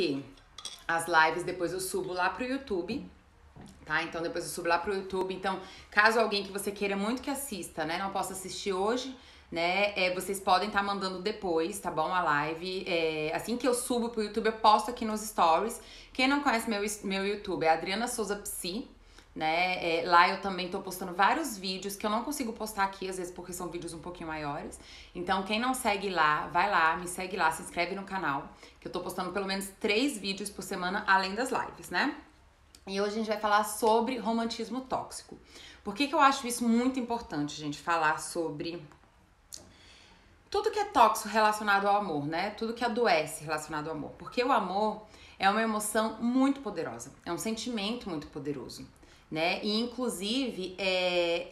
que as lives depois eu subo lá pro YouTube, tá? Então depois eu subo lá pro YouTube. Então, caso alguém que você queira muito que assista, né, não possa assistir hoje, né, vocês podem estar mandando depois, tá bom? A live, assim que eu subo pro YouTube, eu posto aqui nos stories. Quem não conhece meu YouTube é Adriana Souza Psi, né? Lá eu também tô postando vários vídeos que eu não consigo postar aqui, às vezes porque são vídeos um pouquinho maiores. Então, quem não segue lá, vai lá, me segue lá, se inscreve no canal, que eu tô postando pelo menos 3 vídeos por semana, além das lives, né? E hoje a gente vai falar sobre romantismo tóxico. Por que eu acho isso muito importante, gente, falar sobre tudo que é tóxico relacionado ao amor, né? Tudo que adoece relacionado ao amor. Porque o amor é uma emoção muito poderosa, é um sentimento muito poderoso, né? E inclusive,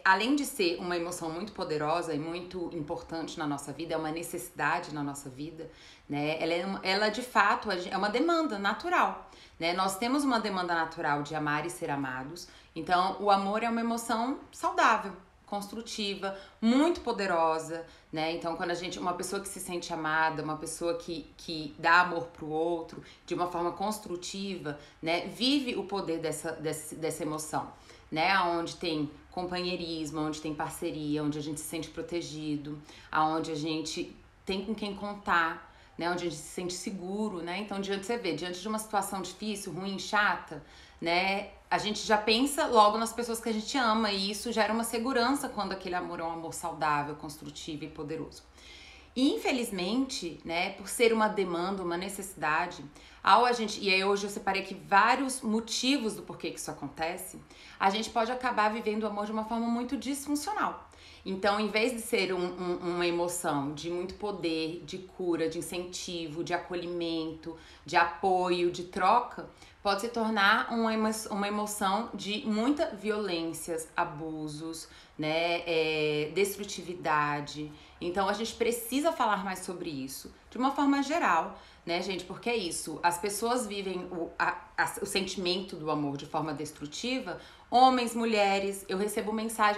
além de ser uma emoção muito poderosa e muito importante na nossa vida, é uma necessidade na nossa vida, né? Ela de fato é uma demanda natural, né? Nós temos uma demanda natural de amar e ser amados. Então, o amor é uma emoção saudável, construtiva, muito poderosa, né? Então, quando uma pessoa que se sente amada, uma pessoa que dá amor pro outro de uma forma construtiva, né? Vive o poder dessa emoção, né? Onde tem companheirismo, onde tem parceria, onde a gente se sente protegido, aonde a gente tem com quem contar, né? Onde a gente se sente seguro, né? Então, diante de uma situação difícil, ruim, chata, né? A gente já pensa logo nas pessoas que a gente ama e isso gera uma segurança quando aquele amor é um amor saudável, construtivo e poderoso. E infelizmente, né, por ser uma demanda, uma necessidade, e aí hoje eu separei aqui vários motivos do porquê que isso acontece, a gente pode acabar vivendo o amor de uma forma muito disfuncional. Então, em vez de ser uma emoção de muito poder, de cura, de incentivo, de acolhimento, de apoio, de troca, pode se tornar uma emoção de muita violências, abusos, né, destrutividade. Então a gente precisa falar mais sobre isso de uma forma geral, né, gente? Porque é isso, as pessoas vivem o sentimento do amor de forma destrutiva, homens, mulheres. Eu recebo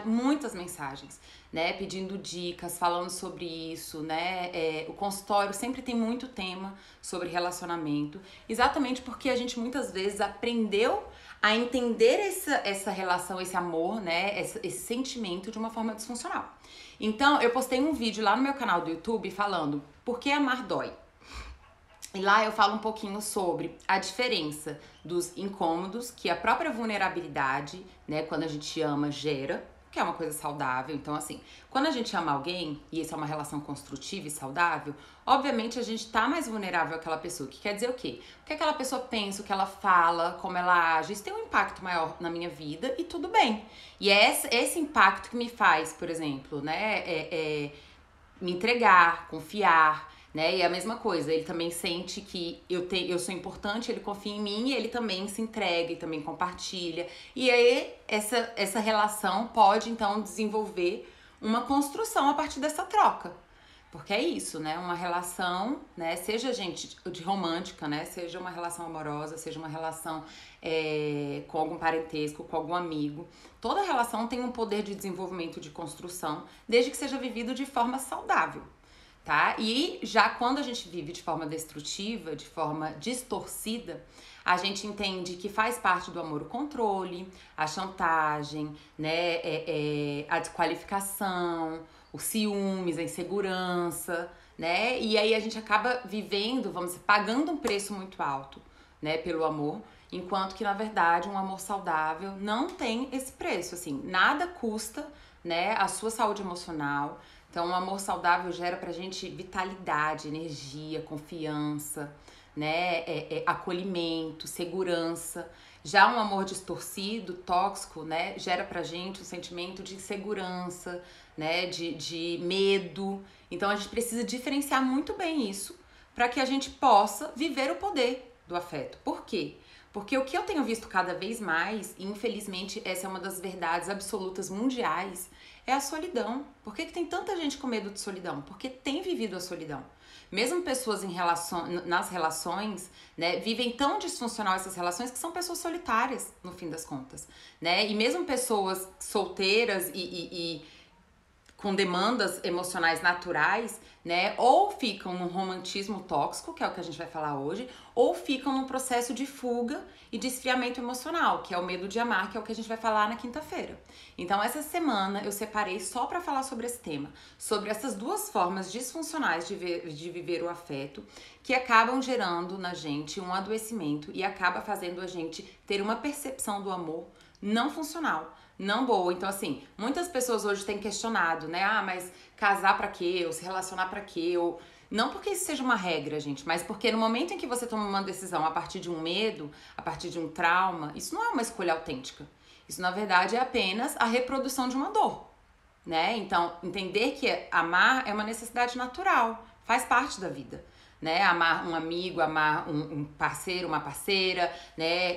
muitas mensagens, né, pedindo dicas, falando sobre isso, né? O consultório sempre tem muito tema sobre relacionamento, exatamente porque a gente muitas vezes aprendeu a entender essa relação, esse amor, né, esse sentimento de uma forma disfuncional. Então, eu postei um vídeo lá no meu canal do YouTube falando por que amar dói. E lá eu falo um pouquinho sobre a diferença dos incômodos que a própria vulnerabilidade, né, quando a gente ama, gera, que é uma coisa saudável. Então, assim, quando a gente ama alguém, e isso é uma relação construtiva e saudável, obviamente a gente tá mais vulnerável àquela pessoa. Que quer dizer o quê? O que aquela pessoa pensa, o que ela fala, como ela age, isso tem um impacto maior na minha vida e tudo bem. E é esse impacto que me faz, por exemplo, né, me entregar, confiar, né? E a mesma coisa, ele também sente que eu sou importante, ele confia em mim e ele também se entrega e também compartilha. E aí essa relação pode então desenvolver uma construção a partir dessa troca. Porque é isso, né? Uma relação, né? Seja, gente, de romântica, né? Seja uma relação amorosa, seja uma relação com algum parentesco, com algum amigo. Toda relação tem um poder de desenvolvimento, de construção, desde que seja vivido de forma saudável, tá? E já quando a gente vive de forma destrutiva, de forma distorcida, a gente entende que faz parte do amor o controle, a chantagem, né, a desqualificação, os ciúmes, a insegurança, né? E aí a gente acaba vivendo, pagando um preço muito alto, né, pelo amor, enquanto que na verdade um amor saudável não tem esse preço, assim, nada custa, né, a sua saúde emocional. Então, um amor saudável gera pra gente vitalidade, energia, confiança, né? Acolhimento, segurança. Já um amor distorcido, tóxico, né? Gera pra gente um sentimento de insegurança, né? De medo. Então, a gente precisa diferenciar muito bem isso para que a gente possa viver o poder do afeto. Por quê? Porque o que eu tenho visto cada vez mais, e infelizmente essa é uma das verdades absolutas mundiais, é a solidão. Por que tem tanta gente com medo de solidão? Porque tem vivido a solidão. Mesmo pessoas nas relações, né, vivem tão disfuncional essas relações que são pessoas solitárias, no fim das contas, né? E mesmo pessoas solteiras e com demandas emocionais naturais, né? Ou ficam num romantismo tóxico, que é o que a gente vai falar hoje, ou ficam num processo de fuga e de esfriamento emocional, que é o medo de amar, que é o que a gente vai falar na quinta-feira. Então, essa semana eu separei só para falar sobre esse tema, sobre essas duas formas disfuncionais de viver o afeto, que acabam gerando na gente um adoecimento e acaba fazendo a gente ter uma percepção do amor não funcional, não boa. Então, assim, muitas pessoas hoje têm questionado, né? Ah, mas casar pra quê? Ou se relacionar pra quê? Ou... Não porque isso seja uma regra, gente, mas porque no momento em que você toma uma decisão a partir de um medo, a partir de um trauma, isso não é uma escolha autêntica. Isso, na verdade, é apenas a reprodução de uma dor, né? Então, entender que amar é uma necessidade natural, faz parte da vida. Né, amar um amigo, amar um parceiro, uma parceira, né,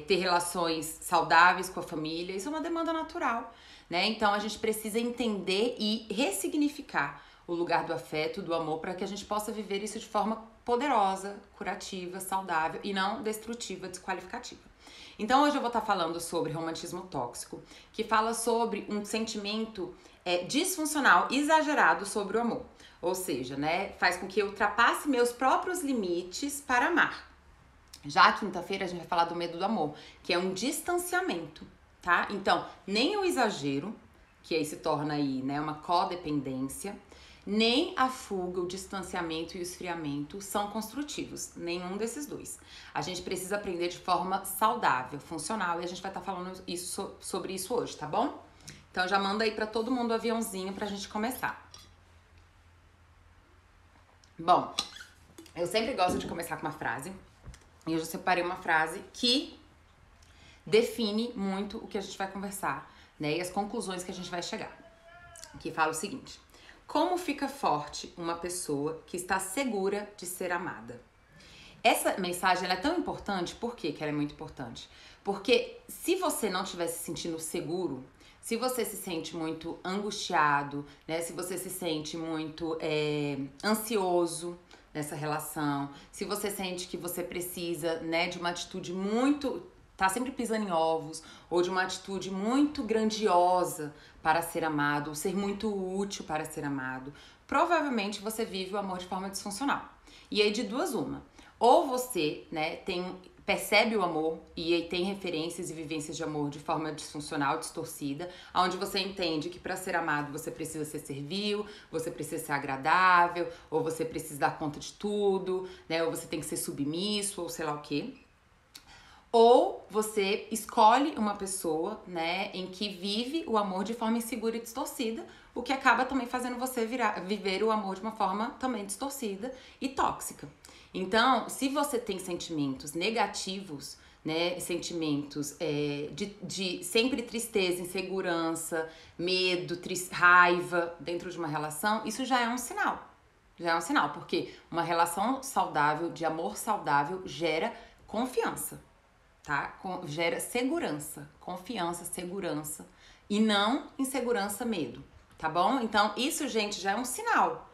ter relações saudáveis com a família, isso é uma demanda natural, né? Então a gente precisa entender e ressignificar o lugar do afeto, do amor, para que a gente possa viver isso de forma poderosa, curativa, saudável e não destrutiva, desqualificativa. Então hoje eu vou estar falando sobre romantismo tóxico, que fala sobre um sentimento disfuncional, exagerado sobre o amor. Ou seja, né, faz com que eu ultrapasse meus próprios limites para amar. Já a quinta-feira a gente vai falar do medo do amor, que é um distanciamento, tá? Então, nem o exagero, que aí se torna aí, né, uma codependência, nem a fuga, o distanciamento e o esfriamento são construtivos, nenhum desses dois. A gente precisa aprender de forma saudável, funcional, e a gente vai estar falando sobre isso hoje, tá bom? Então já manda aí pra todo mundo o aviãozinho pra gente começar. Bom, eu sempre gosto de começar com uma frase, e hoje eu separei uma frase que define muito o que a gente vai conversar, né, e as conclusões que a gente vai chegar, que fala o seguinte: como fica forte uma pessoa que está segura de ser amada? Essa mensagem ela é tão importante. Por que ela é muito importante? Porque se você não estiver se sentindo seguro, se você se sente muito angustiado, né? Se você se sente muito ansioso nessa relação, se você sente que você precisa, né, de uma atitude muito... tá sempre pisando em ovos, ou de uma atitude muito grandiosa para ser amado, ou ser muito útil para ser amado, provavelmente você vive o amor de forma disfuncional. E aí de duas uma. Ou você, né, percebe o amor e aí tem referências e vivências de amor de forma disfuncional, distorcida, onde você entende que para ser amado você precisa ser servil, você precisa ser agradável, ou você precisa dar conta de tudo, né, ou você tem que ser submisso, ou sei lá o quê. Ou você escolhe uma pessoa, né, em que vive o amor de forma insegura e distorcida, o que acaba também fazendo você viver o amor de uma forma também distorcida e tóxica. Então, se você tem sentimentos negativos, né, sentimentos de sempre tristeza, insegurança, medo, raiva dentro de uma relação, isso já é um sinal. Já é um sinal, porque uma relação saudável, de amor saudável, gera confiança. Tá? Gera segurança, confiança, segurança e não insegurança, medo, tá bom? Então isso, gente, já é um sinal,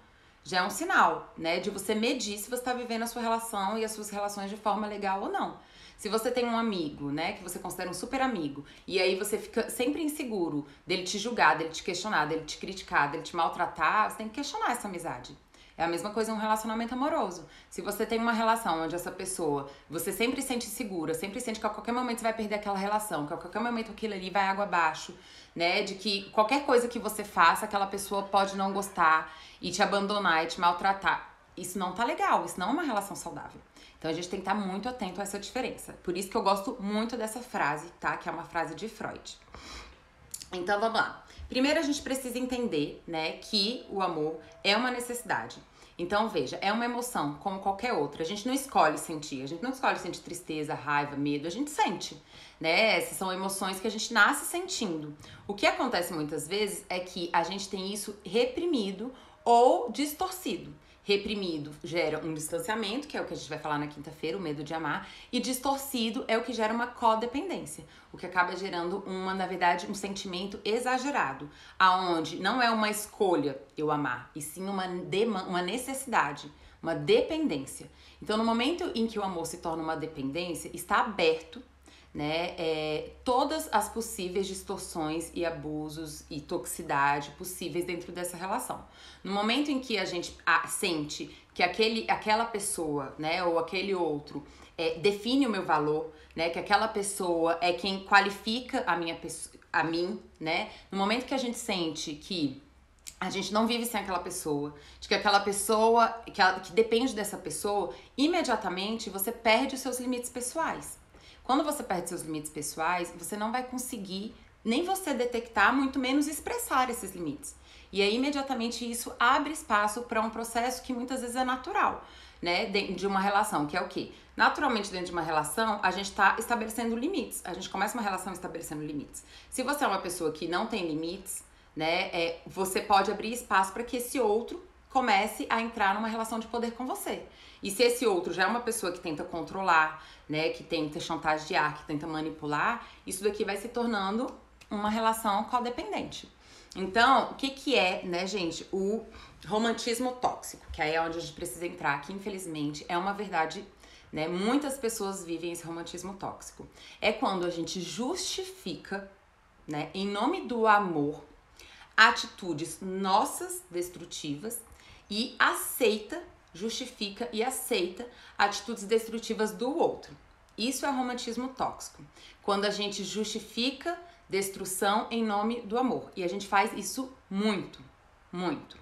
né, de você medir se você tá vivendo a sua relação e as suas relações de forma legal ou não. Se você tem um amigo, né, que você considera um super amigo, e aí você fica sempre inseguro dele te julgar, dele te questionar, dele te criticar, dele te maltratar, você tem que questionar essa amizade. É a mesma coisa em um relacionamento amoroso. Se você tem uma relação onde essa pessoa, você sempre sente segura, sempre sente que a qualquer momento você vai perder aquela relação, que a qualquer momento aquilo ali vai água abaixo, né? De que qualquer coisa que você faça, aquela pessoa pode não gostar e te abandonar e te maltratar. Isso não tá legal, isso não é uma relação saudável. Então a gente tem que estar muito atento a essa diferença. Por isso que eu gosto muito dessa frase, tá? Que é uma frase de Freud. Então vamos lá. Primeiro a gente precisa entender, né, que o amor é uma necessidade. Então veja, é uma emoção como qualquer outra. A gente não escolhe sentir, a gente não escolhe sentir tristeza, raiva, medo, a gente sente, né? Essas são emoções que a gente nasce sentindo. O que acontece muitas vezes é que a gente tem isso reprimido ou distorcido. Reprimido gera um distanciamento, que é o que a gente vai falar na quinta-feira, o medo de amar, e distorcido é o que gera uma codependência, o que acaba gerando na verdade, um sentimento exagerado, aonde não é uma escolha eu amar, e sim uma necessidade, uma dependência. Então, no momento em que o amor se torna uma dependência, está aberto, né, todas as possíveis distorções e abusos e toxicidade possíveis dentro dessa relação. No momento em que a gente sente que aquela pessoa, né, ou aquele outro define o meu valor, né, que aquela pessoa é quem qualifica a mim, né, no momento que a gente sente que a gente não vive sem aquela pessoa, de que aquela pessoa, que depende dessa pessoa, imediatamente você perde os seus limites pessoais. Quando você perde seus limites pessoais, você não vai conseguir nem você detectar, muito menos expressar esses limites. E aí, imediatamente, isso abre espaço para um processo que muitas vezes é natural, né? De uma relação, que é o quê? Naturalmente, dentro de uma relação, a gente está estabelecendo limites. A gente começa uma relação estabelecendo limites. Se você é uma pessoa que não tem limites, né? Você pode abrir espaço para que esse outro comece a entrar numa relação de poder com você. E se esse outro já é uma pessoa que tenta controlar, né, que tenta chantagear, que tenta manipular, isso daqui vai se tornando uma relação codependente. Então, o que é, né, gente, o romantismo tóxico, que aí é onde a gente precisa entrar, que infelizmente é uma verdade, né, muitas pessoas vivem esse romantismo tóxico. É quando a gente justifica, né, em nome do amor, atitudes nossas destrutivas e justifica e aceita atitudes destrutivas do outro. Isso é romantismo tóxico. Quando a gente justifica destruição em nome do amor. E a gente faz isso muito, muito.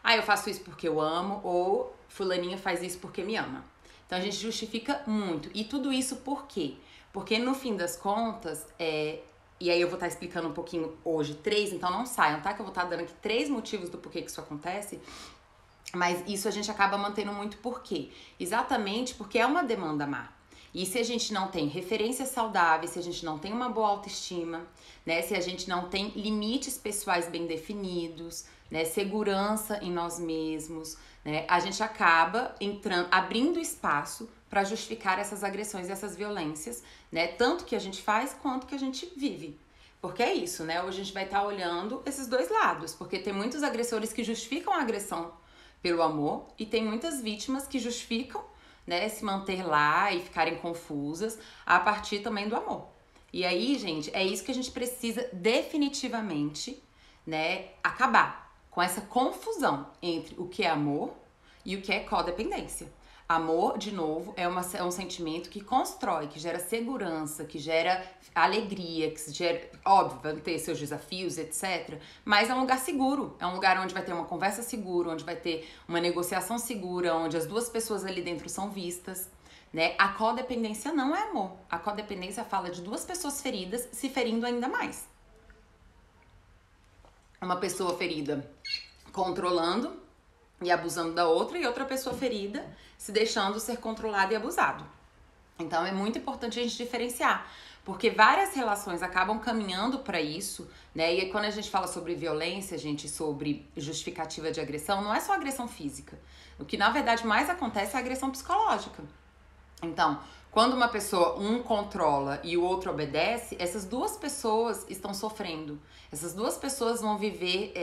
Eu faço isso porque eu amo, ou fulaninha faz isso porque me ama. Então a gente justifica muito. E tudo isso por quê? Porque no fim das contas, e aí eu vou estar explicando um pouquinho hoje 3, então não saiam, tá? Que eu vou estar dando aqui 3 motivos do porquê que isso acontece. Mas isso a gente acaba mantendo muito por quê? Exatamente porque é uma demanda má. E se a gente não tem referências saudáveis, se a gente não tem uma boa autoestima, né? Se a gente não tem limites pessoais bem definidos, né? Segurança em nós mesmos, né? A gente acaba abrindo espaço para justificar essas agressões e essas violências, né? Tanto que a gente faz quanto que a gente vive. Porque é isso, né? Hoje a gente vai estar olhando esses dois lados, porque tem muitos agressores que justificam a agressão pelo amor e tem muitas vítimas que justificam, né, se manter lá e ficarem confusas a partir também do amor. E aí, gente, é isso que a gente precisa definitivamente, né, acabar com essa confusão entre o que é amor e o que é codependência. Amor, de novo, é um sentimento que constrói, que gera segurança, que gera alegria, que gera, óbvio, vai ter seus desafios, etc. Mas é um lugar seguro, é um lugar onde vai ter uma conversa segura, onde vai ter uma negociação segura, onde as duas pessoas ali dentro são vistas, né? A codependência não é amor. A codependência fala de duas pessoas feridas se ferindo ainda mais. Uma pessoa ferida controlando e abusando da outra, e outra pessoa ferida se deixando ser controlada e abusado. Então é muito importante a gente diferenciar, porque várias relações acabam caminhando para isso, né? E quando a gente fala sobre violência, gente, sobre justificativa de agressão, não é só agressão física. O que na verdade mais acontece é a agressão psicológica. Então, quando uma pessoa, um controla e o outro obedece, essas duas pessoas estão sofrendo. Essas duas pessoas vão viver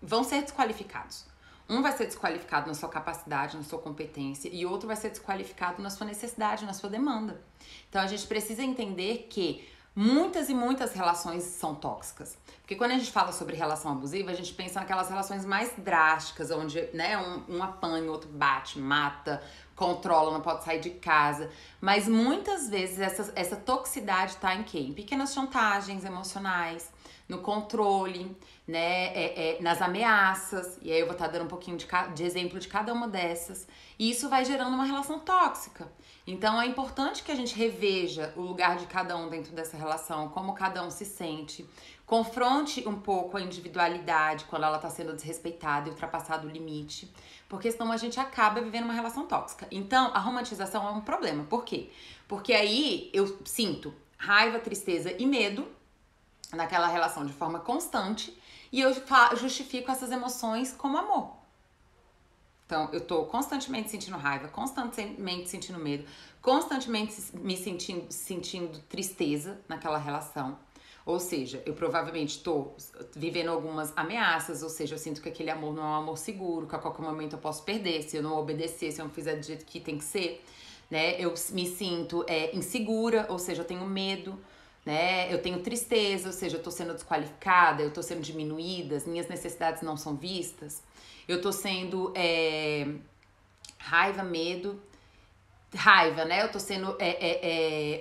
vão ser desqualificados. Um vai ser desqualificado na sua capacidade, na sua competência, e outro vai ser desqualificado na sua necessidade, na sua demanda. Então a gente precisa entender que muitas e muitas relações são tóxicas. Porque quando a gente fala sobre relação abusiva, a gente pensa naquelas relações mais drásticas, onde, né, um apanha, o outro bate, mata, controla, não pode sair de casa. Mas muitas vezes essa toxicidade tá em quê? Em pequenas chantagens emocionais, no controle, né, nas ameaças, e aí eu vou estar dando um pouquinho de exemplo de cada uma dessas, e isso vai gerando uma relação tóxica. Então é importante que a gente reveja o lugar de cada um dentro dessa relação, como cada um se sente, confronte um pouco a individualidade quando ela está sendo desrespeitada e ultrapassado o limite, porque senão a gente acaba vivendo uma relação tóxica. Então a romantização é um problema. Por quê? Porque aí eu sinto raiva, tristeza e medo naquela relação de forma constante e eu justifico essas emoções como amor. Então, eu tô constantemente sentindo raiva, constantemente sentindo medo, constantemente me sentindo tristeza naquela relação. Ou seja, eu provavelmente tô vivendo algumas ameaças, ou seja, eu sinto que aquele amor não é um amor seguro, que a qualquer momento eu posso perder, se eu não obedecer, se eu não fizer do jeito que tem que ser. né? Eu me sinto insegura, ou seja, eu tenho medo, né? Eu tenho tristeza, ou seja, eu tô sendo desqualificada, eu tô sendo diminuída, as minhas necessidades não são vistas. Eu tô sendo raiva, medo, raiva, né? Eu tô sendo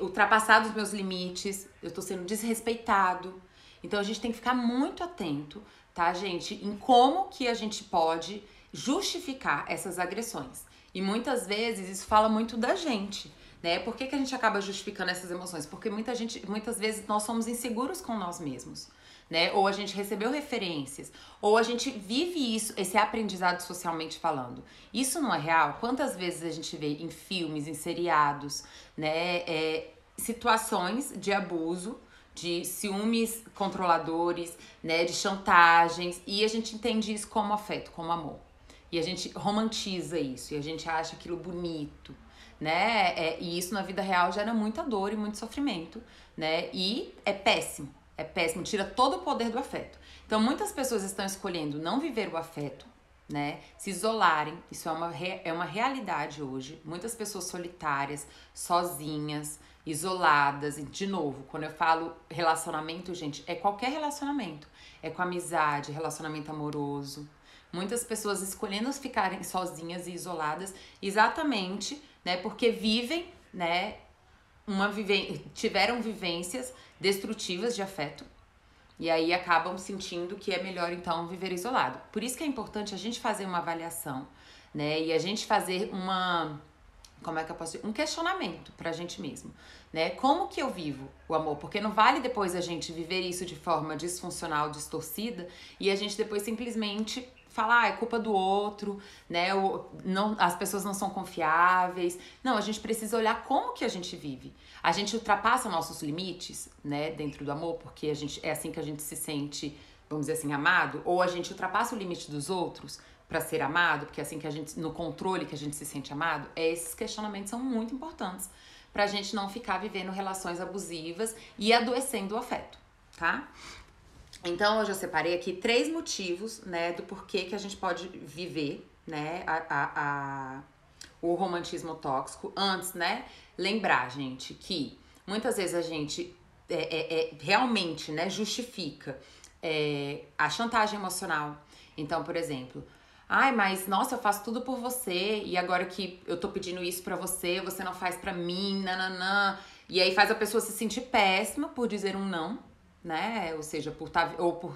ultrapassado os meus limites, eu tô sendo desrespeitado. Então a gente tem que ficar muito atento, tá, gente, em como que a gente pode justificar essas agressões. E muitas vezes isso fala muito da gente, né? Por que que a gente acaba justificando essas emoções? Porque muitas vezes nós somos inseguros com nós mesmos, né? Ou a gente recebeu referências, ou a gente vive isso, esse aprendizado socialmente falando. Isso não é real? Quantas vezes a gente vê em filmes, em seriados, né, situações de abuso, de ciúmes controladores, né, de chantagens, e a gente entende isso como afeto, como amor. E a gente romantiza isso, e a gente acha aquilo bonito, né? E isso na vida real gera muita dor e muito sofrimento, né? E é péssimo, tira todo o poder do afeto. Então muitas pessoas estão escolhendo não viver o afeto, né? Se isolarem, isso é uma realidade hoje. Muitas pessoas solitárias, sozinhas, isoladas. E, de novo, quando eu falo relacionamento, gente, é qualquer relacionamento. É com amizade, relacionamento amoroso. Muitas pessoas escolhendo ficarem sozinhas e isoladas exatamente, né, porque vivem, né, tiveram vivências destrutivas de afeto e aí acabam sentindo que é melhor então viver isolado. Por isso que é importante a gente fazer uma avaliação, né, e a gente fazer como é que eu posso dizer? Um questionamento pra gente mesmo, né? Como que eu vivo o amor? Porque não vale depois a gente viver isso de forma disfuncional, distorcida, e a gente depois simplesmente falar, é culpa do outro, né? As pessoas não são confiáveis. Não, a gente precisa olhar como que a gente vive. A gente ultrapassa nossos limites, né? Dentro do amor, porque é assim que a gente se sente, vamos dizer assim, amado, ou a gente ultrapassa o limite dos outros para ser amado, porque é assim que no controle que a gente se sente amado. Esses questionamentos são muito importantes pra gente não ficar vivendo relações abusivas e adoecendo o afeto, tá? Então, hoje eu separei aqui 3 motivos, né, do porquê que a gente pode viver, né, o romantismo tóxico. Antes, né, lembrar, gente, que muitas vezes a gente realmente, né, justifica a chantagem emocional. Então, por exemplo, ai, mas nossa, eu faço tudo por você e agora que eu tô pedindo isso pra você, você não faz pra mim, nananã. E aí faz a pessoa se sentir péssima por dizer um não, né? Ou seja, por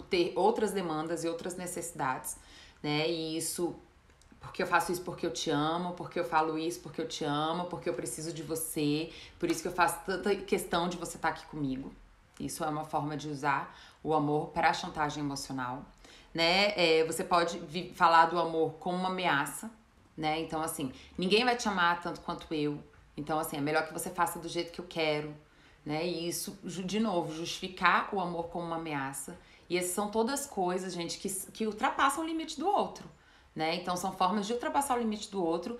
ter outras demandas e outras necessidades, né? E isso, porque eu faço isso porque eu te amo, porque eu falo isso porque eu te amo, porque eu preciso de você, por isso que eu faço tanta questão de você estar aqui comigo. Isso é uma forma de usar o amor para a chantagem emocional, né? Você pode falar do amor como uma ameaça, né? Então, assim, ninguém vai te amar tanto quanto eu. Então, assim, é melhor que você faça do jeito que eu quero, né? E isso, de novo, justificar o amor como uma ameaça. E essas são todas coisas, gente, que ultrapassam o limite do outro, né? Então, são formas de ultrapassar o limite do outro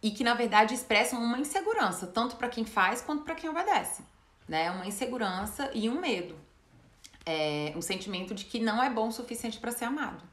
e que, na verdade, expressam uma insegurança, tanto para quem faz quanto para quem obedece, né? Uma insegurança e um medo. Um sentimento de que não é bom o suficiente para ser amado,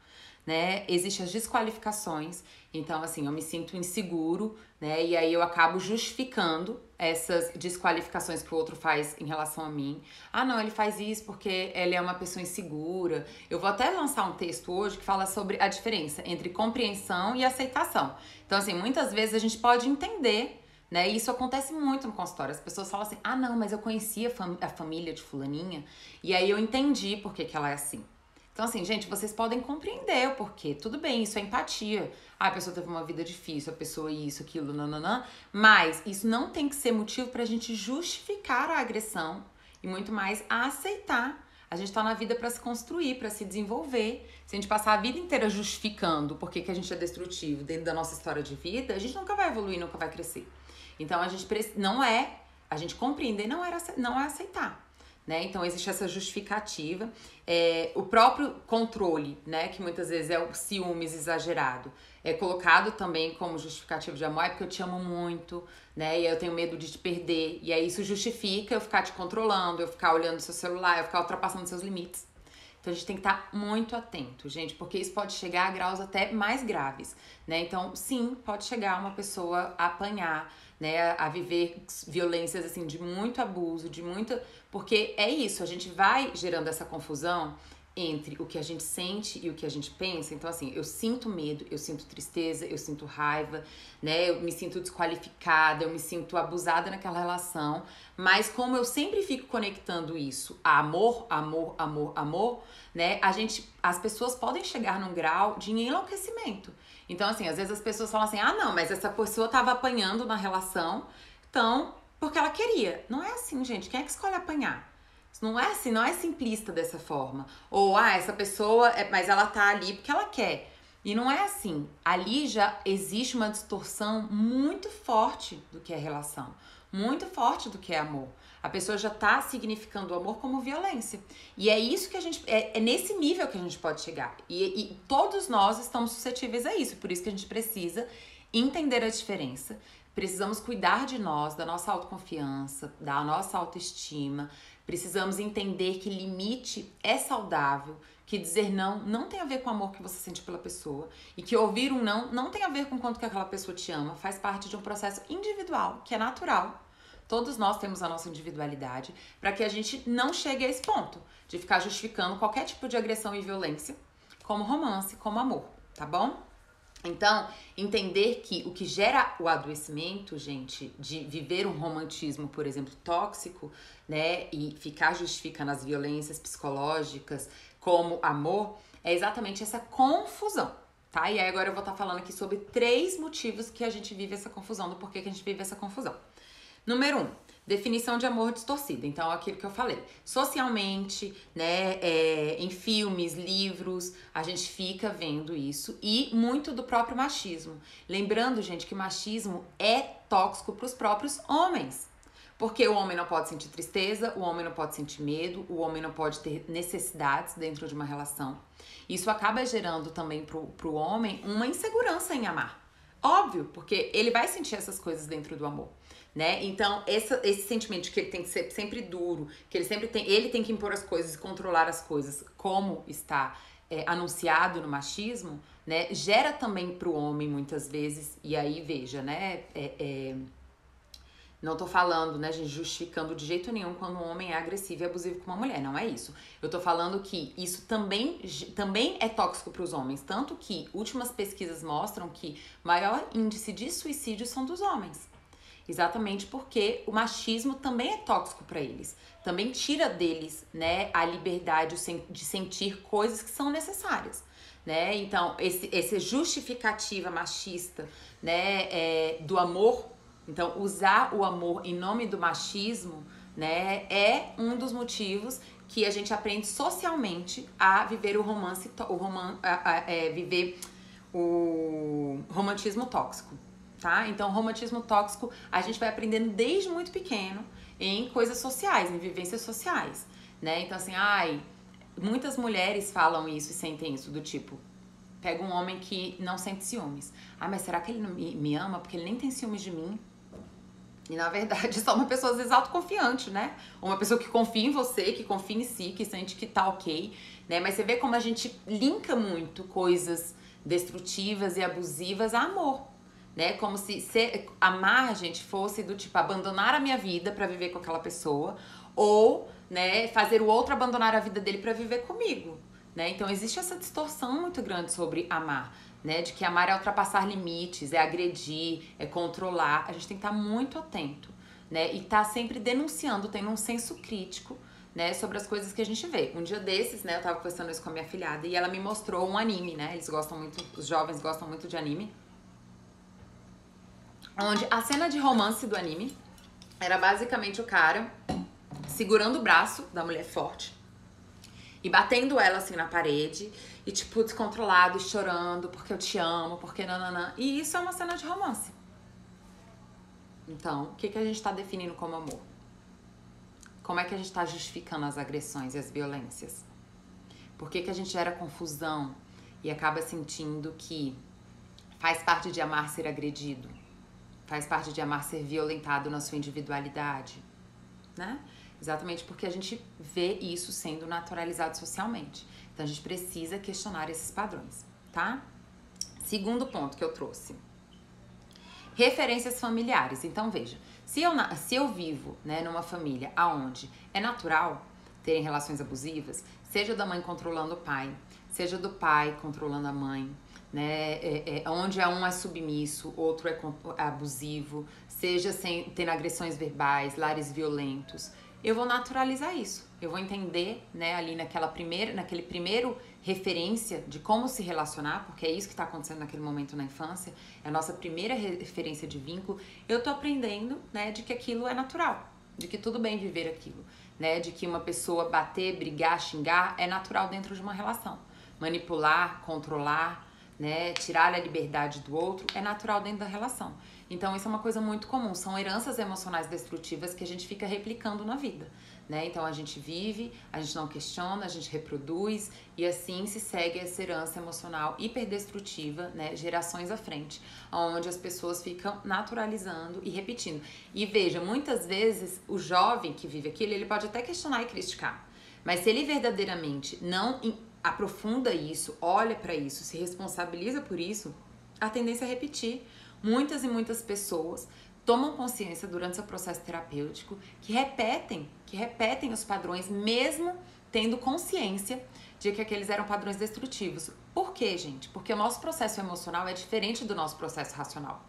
né? Existem as desqualificações, então assim, eu me sinto inseguro, né? E aí eu acabo justificando essas desqualificações que o outro faz em relação a mim. Ah, não, ele faz isso porque ele é uma pessoa insegura. Eu vou até lançar um texto hoje que fala sobre a diferença entre compreensão e aceitação. Então assim, muitas vezes a gente pode entender, né? E isso acontece muito no consultório. As pessoas falam assim, ah, não, mas eu conhecia a família de fulaninha e aí eu entendi por que ela é assim. Então, assim, gente, vocês podem compreender o porquê. Tudo bem, isso é empatia. Ah, a pessoa teve uma vida difícil, a pessoa isso, aquilo, nananã. Mas isso não tem que ser motivo pra gente justificar a agressão e muito mais a aceitar. A gente tá na vida pra se construir, pra se desenvolver. Se a gente passar a vida inteira justificando por que a gente é destrutivo dentro da nossa história de vida, a gente nunca vai evoluir, nunca vai crescer. Então, a gente compreender não é aceitar, né? Então, existe essa justificativa. O próprio controle, né? Que muitas vezes é o ciúmes exagerado. É colocado também como justificativo de amor, é porque eu te amo muito, né? E aí eu tenho medo de te perder. E aí isso justifica eu ficar te controlando, eu ficar olhando seu celular, eu ficar ultrapassando seus limites. Então a gente tem que estar muito atento, gente, porque isso pode chegar a graus até mais graves, né? Então, sim, pode chegar uma pessoa a apanhar, né, a viver violências assim de muito abuso, de muita, porque é isso, a gente vai gerando essa confusão entre o que a gente sente e o que a gente pensa. Então, assim, eu sinto medo, eu sinto tristeza, eu sinto raiva, né? Eu me sinto desqualificada, eu me sinto abusada naquela relação. Mas como eu sempre fico conectando isso a amor, amor, amor, amor, né? As pessoas podem chegar num grau de enlouquecimento. Então, assim, às vezes as pessoas falam assim, ah, não, mas essa pessoa tava apanhando na relação, então, porque ela queria. Não é assim, gente. Quem é que escolhe apanhar? Não é assim, não é simplista dessa forma. Ou, essa pessoa, mas ela tá ali porque ela quer. E não é assim. Ali já existe uma distorção muito forte do que é relação. Muito forte do que é amor. A pessoa já tá significando o amor como violência. E é isso que a gente... É nesse nível que a gente pode chegar. E todos nós estamos suscetíveis a isso. Por isso que a gente precisa entender a diferença. Precisamos cuidar de nós, da nossa autoconfiança, da nossa autoestima. Precisamos entender que limite é saudável, que dizer não tem a ver com o amor que você sente pela pessoa e que ouvir um não tem a ver com quanto que aquela pessoa te ama, faz parte de um processo individual, que é natural. Todos nós temos a nossa individualidade para que a gente não chegue a esse ponto de ficar justificando qualquer tipo de agressão e violência como romance, como amor, tá bom? Então, entender que o que gera o adoecimento, gente, de viver um romantismo, por exemplo, tóxico, né, e ficar justificando as violências psicológicas como amor, é exatamente essa confusão, tá? E aí agora eu vou estar falando aqui sobre 3 motivos que a gente vive essa confusão, do porquê que a gente vive essa confusão. Número 1, definição de amor distorcida. Então, aquilo que eu falei. Socialmente, né, em filmes, livros, a gente fica vendo isso. E muito do próprio machismo. Lembrando, gente, que o machismo é tóxico para os próprios homens. Porque o homem não pode sentir tristeza, o homem não pode sentir medo, o homem não pode ter necessidades dentro de uma relação. Isso acaba gerando também pro homem uma insegurança em amar. Óbvio, porque ele vai sentir essas coisas dentro do amor. Né? Então, esse sentimento de que ele tem que ser sempre duro, que ele tem que impor as coisas e controlar as coisas, como está anunciado no machismo, né? Gera também pro homem, muitas vezes, e aí, veja, né? Não tô falando, né, gente, justificando de jeito nenhum quando um homem é agressivo e abusivo com uma mulher, não é isso. Eu tô falando que isso também é tóxico para os homens, tanto que últimas pesquisas mostram que maior índice de suicídio são dos homens. Exatamente porque o machismo também é tóxico para eles. Também tira deles, né, a liberdade de sentir coisas que são necessárias, né? Então, esse justificativa machista, né, do amor, então usar o amor em nome do machismo, né, é um dos motivos que a gente aprende socialmente a viver viver o romantismo tóxico. Tá? Então, romantismo tóxico a gente vai aprendendo desde muito pequeno em coisas sociais, em vivências sociais, né? Então, assim, muitas mulheres falam isso e sentem isso, do tipo, pega um homem que não sente ciúmes. Mas será que ele não me ama? Porque ele nem tem ciúmes de mim. E, na verdade, só uma pessoa, às vezes, autoconfiante, né? Uma pessoa que confia em você, que confia em si, que sente que tá ok, né? Mas você vê como a gente linka muito coisas destrutivas e abusivas a amor. Né? Como se amar, gente, fosse do tipo abandonar a minha vida pra viver com aquela pessoa, ou, né, fazer o outro abandonar a vida dele pra viver comigo, né? Então existe essa distorção muito grande sobre amar, né? De que amar é ultrapassar limites, é agredir, é controlar. A gente tem que estar muito atento, né? E estar sempre denunciando, tendo um senso crítico, né, sobre as coisas que a gente vê. Um dia desses, né, eu tava conversando isso com a minha filhada e ela me mostrou um anime, né? Eles gostam muito, os jovens gostam muito de anime. Onde a cena de romance do anime era basicamente o cara segurando o braço da mulher forte e batendo ela assim na parede e tipo descontrolado e chorando porque eu te amo, porque nananã. E isso é uma cena de romance. Então, o que a gente tá definindo como amor? Como é que a gente tá justificando as agressões e as violências? Por que a gente gera confusão e acaba sentindo que faz parte de amar ser agredido? Faz parte de amar ser violentado na sua individualidade, né? Exatamente porque a gente vê isso sendo naturalizado socialmente. Então a gente precisa questionar esses padrões, tá? Segundo ponto que eu trouxe. Referências familiares. Então veja, se eu vivo, né, numa família onde é natural terem relações abusivas, seja da mãe controlando o pai, seja do pai controlando a mãe, né, onde um é submisso, outro é abusivo, seja tendo agressões verbais, lares violentos, eu vou naturalizar isso. Eu vou entender, né, ali naquele primeiro referência de como se relacionar, porque é isso que está acontecendo naquele momento na infância, é a nossa primeira referência de vínculo. Eu tô aprendendo, né, de que aquilo é natural, de que tudo bem viver aquilo, né, de que uma pessoa bater, brigar, xingar é natural dentro de uma relação. Manipular, controlar, né, tirar a liberdade do outro é natural dentro da relação. Então isso é uma coisa muito comum, são heranças emocionais destrutivas que a gente fica replicando na vida, né? Então a gente vive, a gente não questiona, a gente reproduz e assim se segue essa herança emocional hiperdestrutiva, né, gerações à frente, onde as pessoas ficam naturalizando e repetindo. E veja, muitas vezes o jovem que vive aquilo, ele pode até questionar e criticar, mas se ele verdadeiramente não aprofunda isso, olha para isso, se responsabiliza por isso, a tendência é repetir. Muitas e muitas pessoas tomam consciência durante seu processo terapêutico que repetem os padrões mesmo tendo consciência de que aqueles eram padrões destrutivos. Por quê, gente? Porque o nosso processo emocional é diferente do nosso processo racional.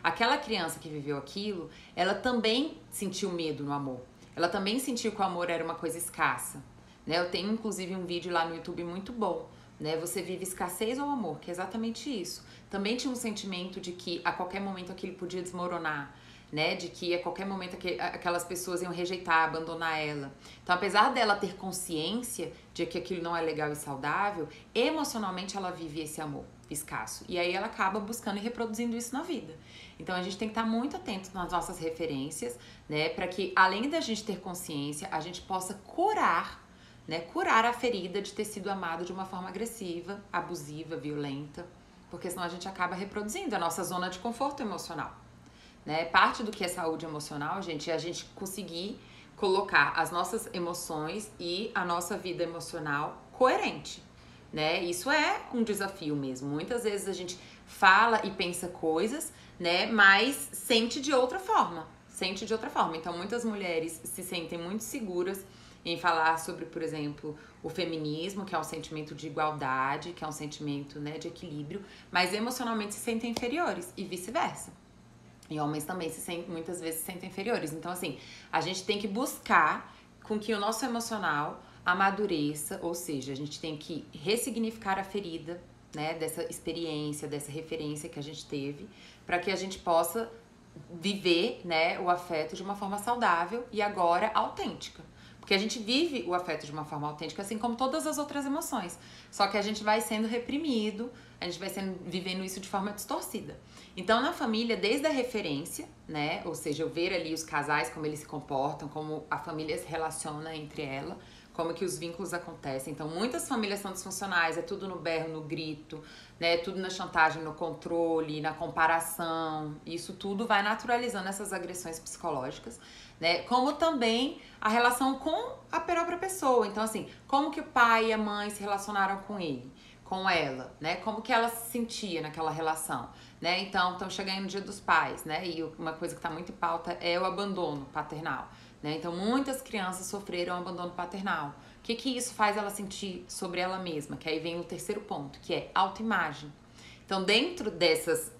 Aquela criança que viveu aquilo, ela também sentiu medo no amor. Ela também sentiu que o amor era uma coisa escassa, né? Eu tenho inclusive um vídeo lá no YouTube muito bom, né? Você vive escassez ou amor, que é exatamente isso. Também tinha um sentimento de que a qualquer momento aquilo podia desmoronar, né? De que a qualquer momento aquelas pessoas iam rejeitar, abandonar ela. Então, apesar dela ter consciência de que aquilo não é legal e saudável, emocionalmente ela vive esse amor escasso. E aí ela acaba buscando e reproduzindo isso na vida. Então a gente tem que estar muito atento nas nossas referências, né? Para que, além da gente ter consciência, a gente possa curar, né? Curar a ferida de ter sido amado de uma forma agressiva, abusiva, violenta. Porque senão a gente acaba reproduzindo a nossa zona de conforto emocional, né? Parte do que é saúde emocional, gente, é a gente conseguir colocar as nossas emoções e a nossa vida emocional coerente, né? Isso é um desafio mesmo. Muitas vezes a gente fala e pensa coisas, né? Mas sente de outra forma. Então, muitas mulheres se sentem muito seguras em falar sobre, por exemplo, o feminismo, que é um sentimento de igualdade, que é um sentimento, né, de equilíbrio, mas emocionalmente se sentem inferiores e vice-versa. E homens também muitas vezes se sentem inferiores. Então, assim, a gente tem que buscar com que o nosso emocional amadureça, ou seja, a gente tem que ressignificar a ferida, né, dessa experiência, dessa referência que a gente teve, para que a gente possa viver, né, o afeto de uma forma saudável e agora autêntica. Porque a gente vive o afeto de uma forma autêntica, assim como todas as outras emoções. Só que a gente vai sendo reprimido, a gente vai vivendo isso de forma distorcida. Então, na família, desde a referência, né? Ou seja, eu ver ali os casais, como eles se comportam, como a família se relaciona entre ela, como que os vínculos acontecem. Então, muitas famílias são disfuncionais, é tudo no berro, no grito, né? Tudo na chantagem, no controle, na comparação. Isso tudo vai naturalizando essas agressões psicológicas, né? Como também a relação com a própria pessoa. Então, assim, como que o pai e a mãe se relacionaram com ele, com ela, né? Como que ela se sentia naquela relação, né? Então, estão chegando no Dia dos Pais, né? E uma coisa que está muito em pauta é o abandono paternal, né? Então, muitas crianças sofreram abandono paternal. O que isso faz ela sentir sobre ela mesma? Que aí vem o terceiro ponto, que é autoimagem. Então, dentro desses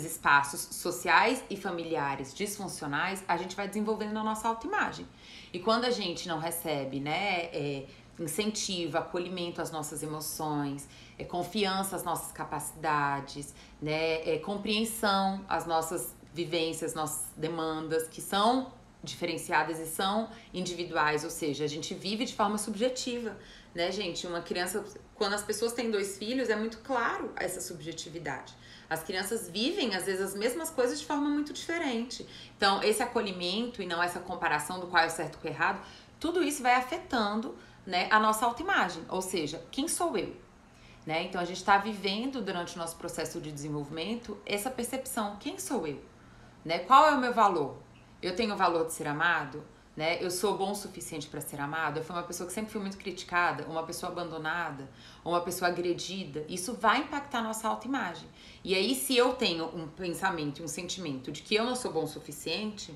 espaços sociais e familiares disfuncionais, a gente vai desenvolvendo a nossa autoimagem. E quando a gente não recebe, né, incentivo, acolhimento às nossas emoções, confiança às nossas capacidades, né, compreensão às nossas vivências, nossas demandas, que são diferenciadas e são individuais, ou seja, a gente vive de forma subjetiva, né, gente? Uma criança, quando as pessoas têm 2 filhos, é muito claro essa subjetividade. As crianças vivem, às vezes, as mesmas coisas de forma muito diferente. Então, esse acolhimento e não essa comparação do qual é o certo e o errado, tudo isso vai afetando, né, a nossa autoimagem, ou seja, quem sou eu? Né? Então, a gente está vivendo, durante o nosso processo de desenvolvimento, essa percepção, quem sou eu? Né? Qual é o meu valor? Eu tenho o valor de ser amado? né? Eu sou bom o suficiente para ser amado. Eu fui uma pessoa que sempre fui muito criticada, uma pessoa abandonada, uma pessoa agredida. Isso vai impactar a nossa autoimagem. E aí, se eu tenho um pensamento e um sentimento de que eu não sou bom o suficiente,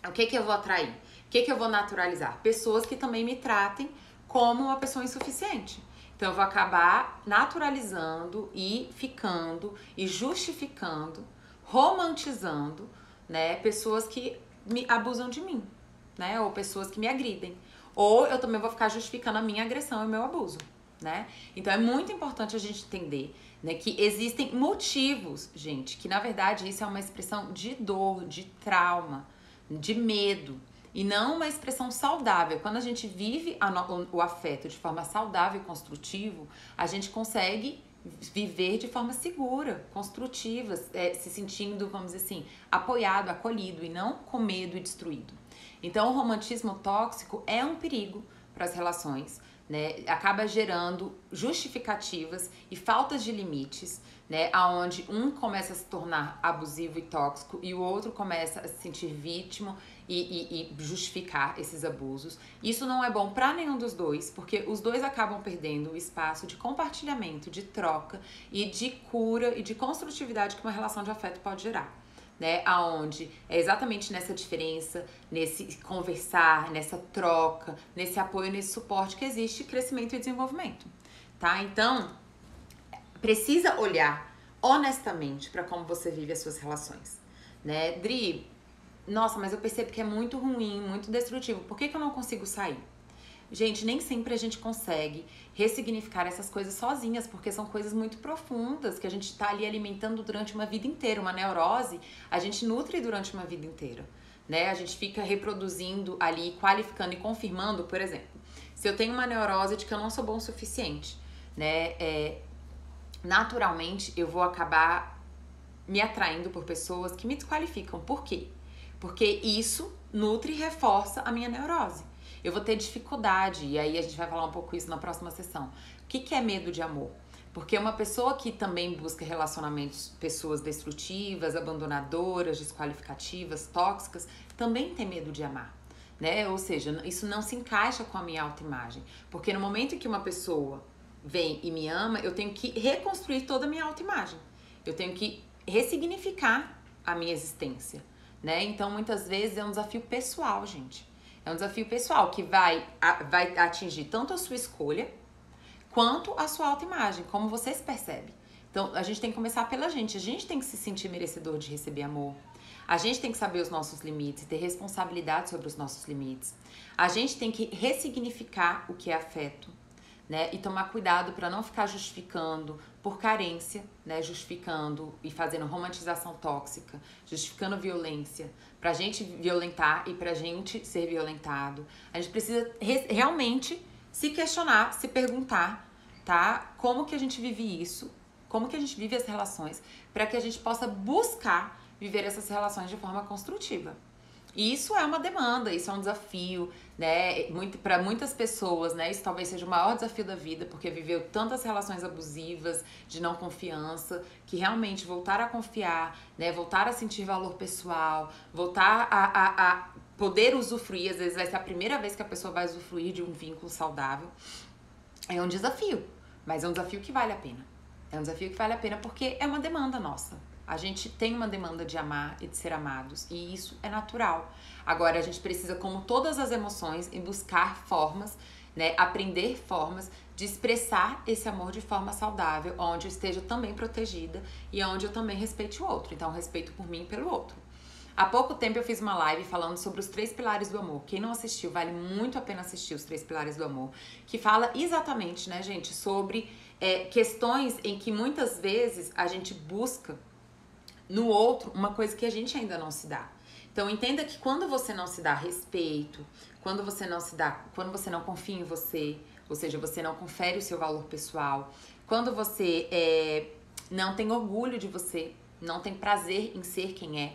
o que eu vou atrair? O que eu vou naturalizar? Pessoas que também me tratem como uma pessoa insuficiente. Então eu vou acabar naturalizando e ficando e justificando, romantizando, né, pessoas que me abusam de mim, né, ou pessoas que me agridem. Ou eu também vou ficar justificando a minha agressão e o meu abuso, né? Então é muito importante a gente entender, né, que existem motivos, gente, que na verdade isso é uma expressão de dor, de trauma, de medo, e não uma expressão saudável. Quando a gente vive o afeto de forma saudável e construtivo, a gente consegue viver de forma segura, construtiva, se sentindo, vamos dizer assim, apoiado, acolhido e não com medo e destruído. Então, o romantismo tóxico é um perigo para as relações, né? Acaba gerando justificativas e faltas de limites, né? Aonde um começa a se tornar abusivo e tóxico e o outro começa a se sentir vítima e justificar esses abusos. Isso não é bom para nenhum dos dois, porque os dois acabam perdendo o espaço de compartilhamento, de troca e de cura e de construtividade que uma relação de afeto pode gerar, né? Aonde é exatamente nessa diferença, nesse conversar, nessa troca, nesse apoio, nesse suporte que existe crescimento e desenvolvimento, tá? Então, precisa olhar honestamente para como você vive as suas relações, né? Dri, nossa, mas eu percebo que é muito ruim, muito destrutivo. Por que eu não consigo sair? Gente, nem sempre a gente consegue ressignificar essas coisas sozinhas, porque são coisas muito profundas que a gente tá ali alimentando durante uma vida inteira. Uma neurose, a gente nutre durante uma vida inteira, né? A gente fica reproduzindo ali, qualificando e confirmando, por exemplo. Se eu tenho uma neurose de que eu não sou bom o suficiente, né? Naturalmente, eu vou acabar me atraindo por pessoas que me desqualificam. Por quê? Porque isso nutre e reforça a minha neurose. Eu vou ter dificuldade, e aí a gente vai falar um pouco isso na próxima sessão. O que é medo de amor? Porque uma pessoa que também busca relacionamentos, pessoas destrutivas, abandonadoras, desqualificativas, tóxicas, também tem medo de amar, né? Ou seja, isso não se encaixa com a minha autoimagem. Porque no momento em que uma pessoa vem e me ama, eu tenho que reconstruir toda a minha autoimagem. Eu tenho que ressignificar a minha existência, né? Então, muitas vezes é um desafio pessoal, gente. É um desafio pessoal que vai atingir tanto a sua escolha quanto a sua autoimagem, como você se percebe. Então, a gente tem que começar pela gente. A gente tem que se sentir merecedor de receber amor. A gente tem que saber os nossos limites, ter responsabilidade sobre os nossos limites. A gente tem que ressignificar o que é afeto, né? E tomar cuidado para não ficar justificando por carência, né? Justificando e fazendo romantização tóxica, justificando violência, pra gente violentar e pra gente ser violentado. A gente precisa realmente se questionar, se perguntar, tá? Como que a gente vive isso? Como que a gente vive as relações para que a gente possa buscar viver essas relações de forma construtiva. E isso é uma demanda, isso é um desafio, né? Para muitas pessoas, né? Isso talvez seja o maior desafio da vida, porque viveu tantas relações abusivas, de não confiança, que realmente voltar a confiar, né? Voltar a sentir valor pessoal, voltar a poder usufruir, às vezes vai ser a primeira vez que a pessoa vai usufruir de um vínculo saudável. É um desafio, mas é um desafio que vale a pena. É um desafio que vale a pena porque é uma demanda nossa. A gente tem uma demanda de amar e de ser amados, e isso é natural. Agora, a gente precisa, como todas as emoções, em buscar formas, né, aprender formas de expressar esse amor de forma saudável, onde eu esteja também protegida e onde eu também respeite o outro. Então, respeito por mim e pelo outro. Há pouco tempo eu fiz uma live falando sobre os 3 pilares do amor. Quem não assistiu, vale muito a pena assistir os 3 pilares do amor, que fala exatamente, né, gente, sobre questões em que muitas vezes a gente busca no outro uma coisa que a gente ainda não se dá. Então entenda que quando você não se dá respeito, quando você não confia em você, ou seja, você não confere o seu valor pessoal, quando você não tem orgulho de você, não tem prazer em ser quem é,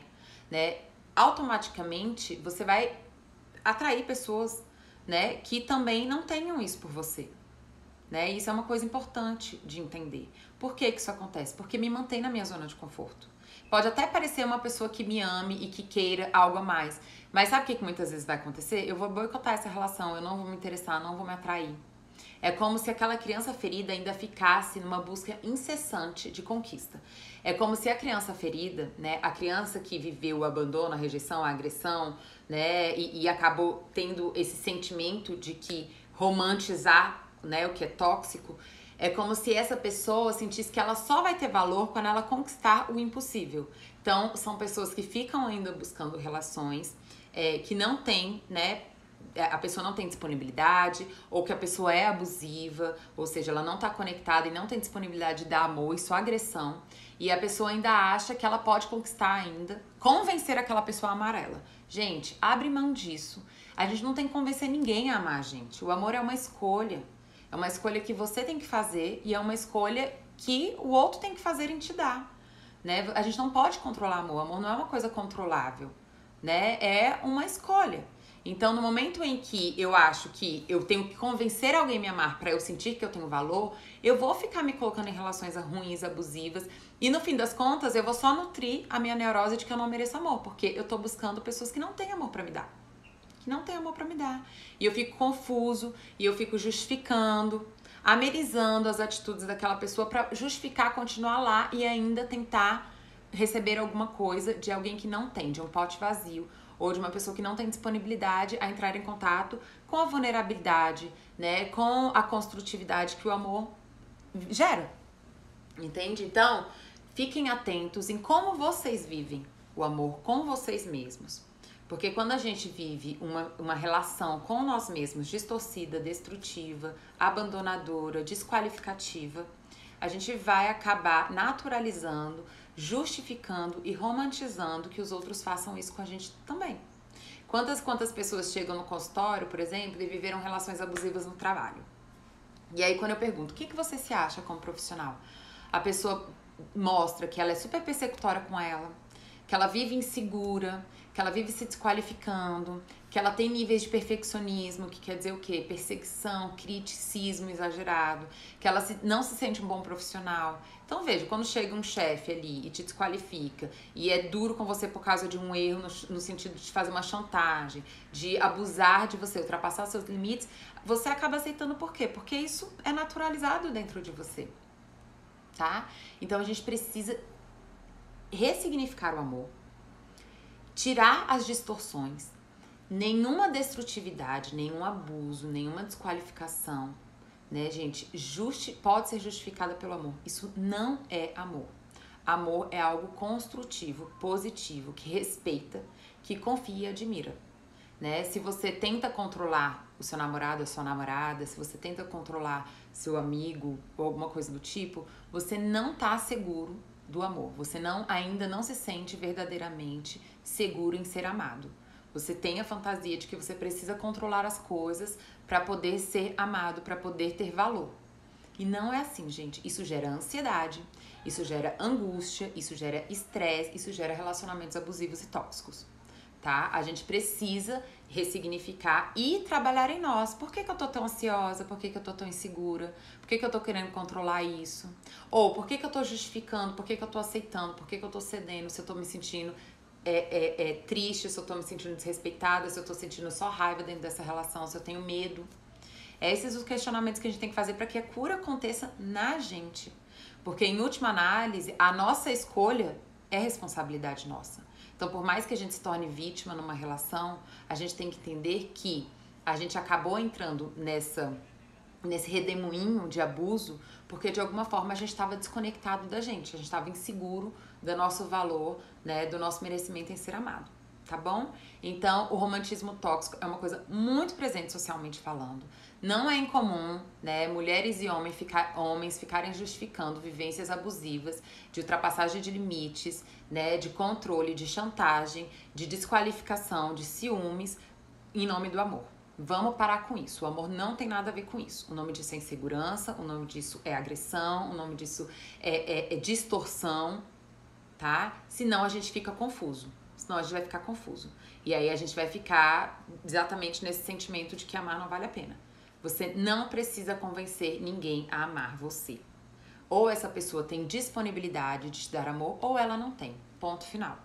né? Automaticamente você vai atrair pessoas, né, que também não tenham isso por você. né? E isso é uma coisa importante de entender. Por que que isso acontece? Porque me mantém na minha zona de conforto. Pode até parecer uma pessoa que me ame e que queira algo a mais, mas sabe o que que muitas vezes vai acontecer? Eu vou boicotar essa relação, eu não vou me interessar, não vou me atrair. É como se aquela criança ferida ainda ficasse numa busca incessante de conquista. É como se a criança ferida, né, a criança que viveu o abandono, a rejeição, a agressão, né, e acabou tendo esse sentimento de que romantizar, né, o que é tóxico, é como se essa pessoa sentisse que ela só vai ter valor quando ela conquistar o impossível. Então, são pessoas que ficam ainda buscando relações que não têm, né, a pessoa não tem disponibilidade, ou que a pessoa é abusiva, ou seja, ela não tá conectada e não tem disponibilidade de dar amor, isso é agressão. E a pessoa ainda acha que ela pode conquistar ainda, convencer aquela pessoa amarela. Gente, abre mão disso. A gente não tem que convencer ninguém a amar a gente. O amor é uma escolha. É uma escolha que você tem que fazer e é uma escolha que o outro tem que fazer em te dar, né? A gente não pode controlar amor. O amor não é uma coisa controlável, né? É uma escolha. Então, no momento em que eu acho que eu tenho que convencer alguém a me amar para eu sentir que eu tenho valor, eu vou ficar me colocando em relações ruins, abusivas, e no fim das contas eu vou só nutrir a minha neurose de que eu não mereço amor, porque eu tô buscando pessoas que não têm amor para me dar. Que não tem amor pra me dar. E eu fico confuso, e eu fico justificando, amenizando as atitudes daquela pessoa pra justificar, continuar lá e ainda tentar receber alguma coisa de alguém que não tem, de um pote vazio, ou de uma pessoa que não tem disponibilidade a entrar em contato com a vulnerabilidade, né, com a construtividade que o amor gera. Entende? Então, fiquem atentos em como vocês vivem o amor com vocês mesmos. Porque quando a gente vive uma relação com nós mesmos distorcida, destrutiva, abandonadora, desqualificativa, a gente vai acabar naturalizando, justificando e romantizando que os outros façam isso com a gente também. Quantas pessoas chegam no consultório, por exemplo, e viveram relações abusivas no trabalho? E aí quando eu pergunto, o que você se acha como profissional? A pessoa mostra que ela é super persecutória com ela, que ela vive insegura, que ela vive se desqualificando, que ela tem níveis de perfeccionismo, que quer dizer o quê? Perseguição, criticismo exagerado, que ela não se sente um bom profissional. Então veja, quando chega um chefe ali e te desqualifica, e é duro com você por causa de um erro no sentido de fazer uma chantagem, de abusar de você, ultrapassar seus limites, você acaba aceitando por quê? Porque isso é naturalizado dentro de você, tá? Então a gente precisa ressignificar o amor, tirar as distorções, nenhuma destrutividade, nenhum abuso, nenhuma desqualificação, né, gente, pode ser justificada pelo amor. Isso não é amor. Amor é algo construtivo, positivo, que respeita, que confia e admira, né? Se você tenta controlar o seu namorado, a sua namorada, se você tenta controlar seu amigo ou alguma coisa do tipo, você não tá seguro do amor. Você ainda não se sente verdadeiramente seguro em ser amado. Você tem a fantasia de que você precisa controlar as coisas para poder ser amado, para poder ter valor. E não é assim, gente. Isso gera ansiedade, isso gera angústia, isso gera estresse, isso gera relacionamentos abusivos e tóxicos, tá? A gente precisa ressignificar e trabalhar em nós. Por que eu tô tão ansiosa? Por que eu tô tão insegura? Por que eu tô querendo controlar isso? Ou por que eu tô justificando? Por que eu tô aceitando? Por que eu tô cedendo? Se eu tô me sentindo triste, se eu tô me sentindo desrespeitada, se eu tô sentindo só raiva dentro dessa relação, se eu tenho medo. Esses são os questionamentos que a gente tem que fazer para que a cura aconteça na gente. Porque, em última análise, a nossa escolha é responsabilidade nossa. Então, por mais que a gente se torne vítima numa relação, a gente tem que entender que a gente acabou entrando nesse redemoinho de abuso porque, de alguma forma, a gente estava desconectado da gente. A gente estava inseguro do nosso valor, né, do nosso merecimento em ser amado. Tá bom? Então, o romantismo tóxico é uma coisa muito presente socialmente falando. Não é incomum, né, mulheres e homens ficarem justificando vivências abusivas, de ultrapassagem de limites, né, de controle, de chantagem, de desqualificação, de ciúmes, em nome do amor. Vamos parar com isso. O amor não tem nada a ver com isso. O nome disso é insegurança, o nome disso é agressão, o nome disso é distorção, tá? Senão a gente fica confuso. Senão a gente vai ficar confuso. E aí a gente vai ficar exatamente nesse sentimento de que amar não vale a pena. Você não precisa convencer ninguém a amar você. Ou essa pessoa tem disponibilidade de te dar amor, ou ela não tem. Ponto final.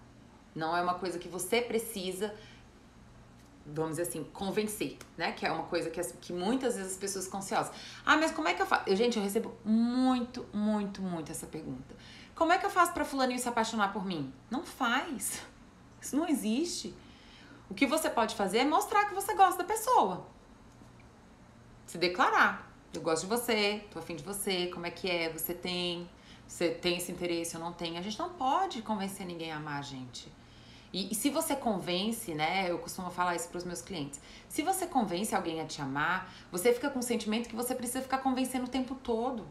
Não é uma coisa que você precisa, vamos dizer assim, convencer, né? Que é uma coisa que muitas vezes as pessoas ficam ansiosas. Ah, mas como é que eu faço? Gente, eu recebo muito essa pergunta. Como é que eu faço pra fulaninho se apaixonar por mim? Não faz. Isso não existe. O que você pode fazer é mostrar que você gosta da pessoa. Se declarar. Eu gosto de você, tô afim de você, como é que é? Você tem esse interesse, eu não tenho. A gente não pode convencer ninguém a amar a gente. E se você convence, né, eu costumo falar isso pros meus clientes, se você convence alguém a te amar, você fica com o sentimento que você precisa ficar convencendo o tempo todo.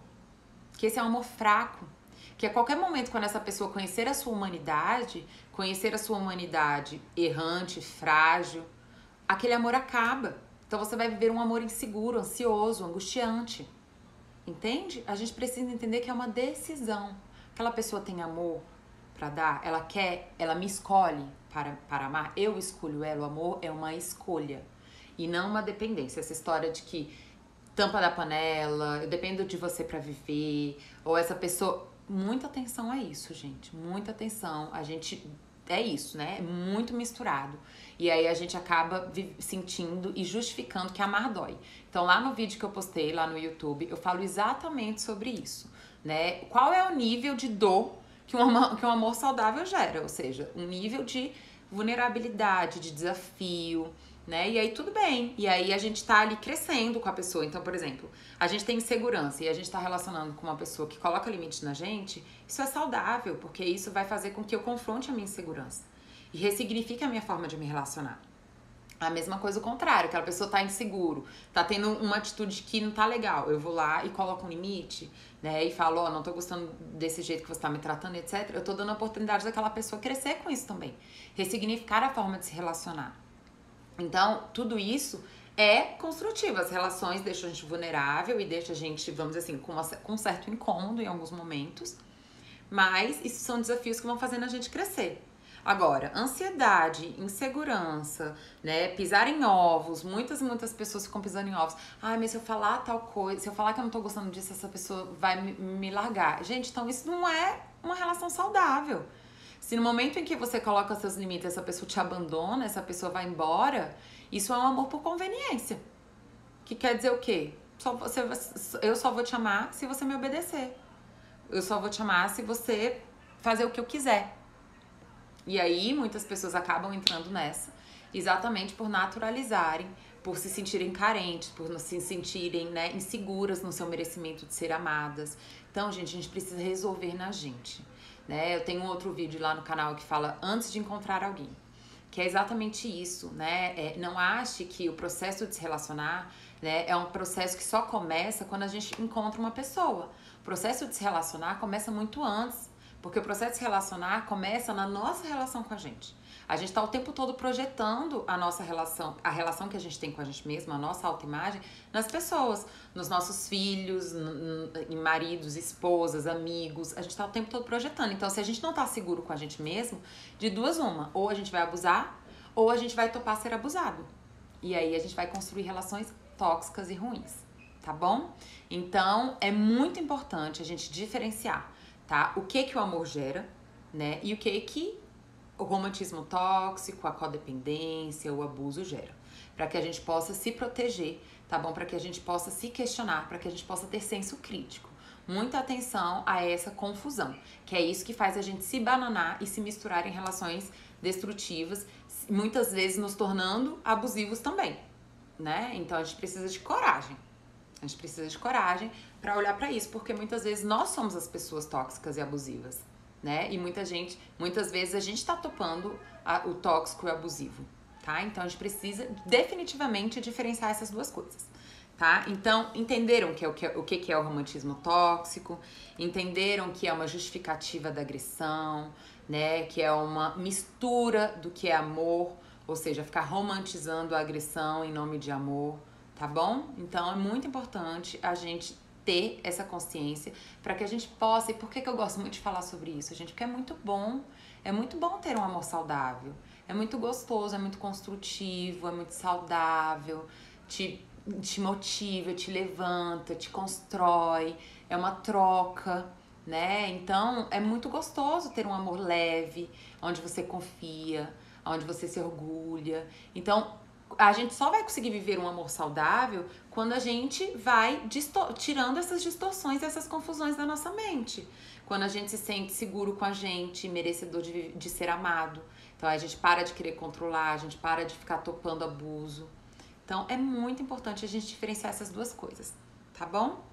Que esse é um amor fraco. Que a qualquer momento, quando essa pessoa conhecer a sua humanidade errante, frágil, aquele amor acaba. Então você vai viver um amor inseguro, ansioso, angustiante. Entende? A gente precisa entender que é uma decisão. Aquela pessoa tem amor pra dar, ela quer, ela me escolhe para amar, eu escolho ela. O amor é uma escolha e não uma dependência. Essa história de que tampa da panela, eu dependo de você pra viver, ou essa pessoa... Muita atenção a isso, gente. Muita atenção. A gente... É isso, né? É muito misturado. E aí a gente acaba sentindo e justificando que amar dói. Então lá no vídeo que eu postei lá no YouTube, eu falo exatamente sobre isso, né? Qual é o nível de dor que um amor saudável gera? Ou seja, um nível de vulnerabilidade, de desafio, né? E aí tudo bem. E aí a gente tá ali crescendo com a pessoa. Então, por exemplo, a gente tem insegurança e a gente tá relacionando com uma pessoa que coloca limite na gente, isso é saudável, porque isso vai fazer com que eu confronte a minha insegurança e ressignifique a minha forma de me relacionar. A mesma coisa o contrário, aquela pessoa tá inseguro, tá tendo uma atitude que não tá legal. Eu vou lá e coloco um limite, né? E falo, ó, não tô gostando desse jeito que você tá me tratando, etc. Eu tô dando a oportunidade daquela pessoa crescer com isso também. Ressignificar a forma de se relacionar. Então, tudo isso é construtivo. As relações deixam a gente vulnerável e deixa a gente, vamos dizer assim, com um certo incômodo em alguns momentos. Mas isso são desafios que vão fazendo a gente crescer. Agora, ansiedade, insegurança, né, pisar em ovos, muitas pessoas ficam pisando em ovos. Ai, mas se eu falar tal coisa, se eu falar que eu não tô gostando disso, essa pessoa vai me largar. Gente, então isso não é uma relação saudável. Se no momento em que você coloca seus limites, essa pessoa te abandona, essa pessoa vai embora, isso é um amor por conveniência. Que quer dizer o quê? Eu só vou te amar se você me obedecer. Eu só vou te amar se você fazer o que eu quiser. E aí muitas pessoas acabam entrando nessa, exatamente por naturalizarem, por se sentirem carentes, por se sentirem, né, inseguras no seu merecimento de ser amadas. Então, gente, a gente precisa resolver na gente, né? Eu tenho um outro vídeo lá no canal que fala antes de encontrar alguém, que é exatamente isso, né? Não ache que o processo de se relacionar, né, é um processo que só começa quando a gente encontra uma pessoa. O processo de se relacionar começa muito antes. Porque o processo de se relacionar começa na nossa relação com a gente. A gente tá o tempo todo projetando a nossa relação, a relação que a gente tem com a gente mesmo, a nossa autoimagem, nas pessoas, nos nossos filhos, em maridos, esposas, amigos. A gente tá o tempo todo projetando. Então, se a gente não tá seguro com a gente mesmo, de duas uma, ou a gente vai abusar, ou a gente vai topar ser abusado. E aí a gente vai construir relações tóxicas e ruins, tá bom? Então, é muito importante a gente diferenciar, tá? O que o amor gera, né? E o que o romantismo tóxico, a codependência, o abuso gera. Para que a gente possa se proteger, tá bom? Para que a gente possa se questionar, para que a gente possa ter senso crítico. Muita atenção a essa confusão, que é isso que faz a gente se bananar e se misturar em relações destrutivas, muitas vezes nos tornando abusivos também, né? Então a gente precisa de coragem. A gente precisa de coragem para olhar para isso, porque muitas vezes nós somos as pessoas tóxicas e abusivas, né? E muitas vezes a gente tá topando o tóxico e o abusivo, tá? Então a gente precisa definitivamente diferenciar essas duas coisas, tá? Então, entenderam o que é o romantismo tóxico, entenderam que é uma justificativa da agressão, né? Que é uma mistura do que é amor, ou seja, ficar romantizando a agressão em nome de amor, tá bom? Então é muito importante a gente ter essa consciência para que a gente possa, e por que eu gosto muito de falar sobre isso, gente? Porque é muito bom ter um amor saudável, é muito gostoso, é muito construtivo, é muito saudável, te te motiva, te levanta, te constrói, é uma troca, né? Então é muito gostoso ter um amor leve, onde você confia, onde você se orgulha. Então a gente só vai conseguir viver um amor saudável quando a gente vai tirando essas distorções, essas confusões da nossa mente. Quando a gente se sente seguro com a gente, merecedor de ser amado. Então a gente para de querer controlar, a gente para de ficar topando abuso. Então é muito importante a gente diferenciar essas duas coisas, tá bom?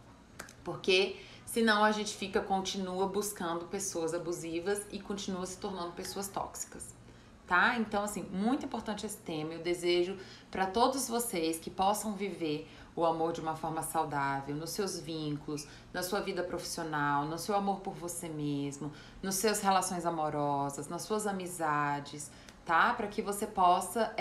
Porque senão a gente continua buscando pessoas abusivas e continua se tornando pessoas tóxicas, tá? Então, assim, muito importante esse tema. Eu desejo para todos vocês que possam viver o amor de uma forma saudável, nos seus vínculos, na sua vida profissional, no seu amor por você mesmo, nas suas relações amorosas, nas suas amizades, tá? Para que você possa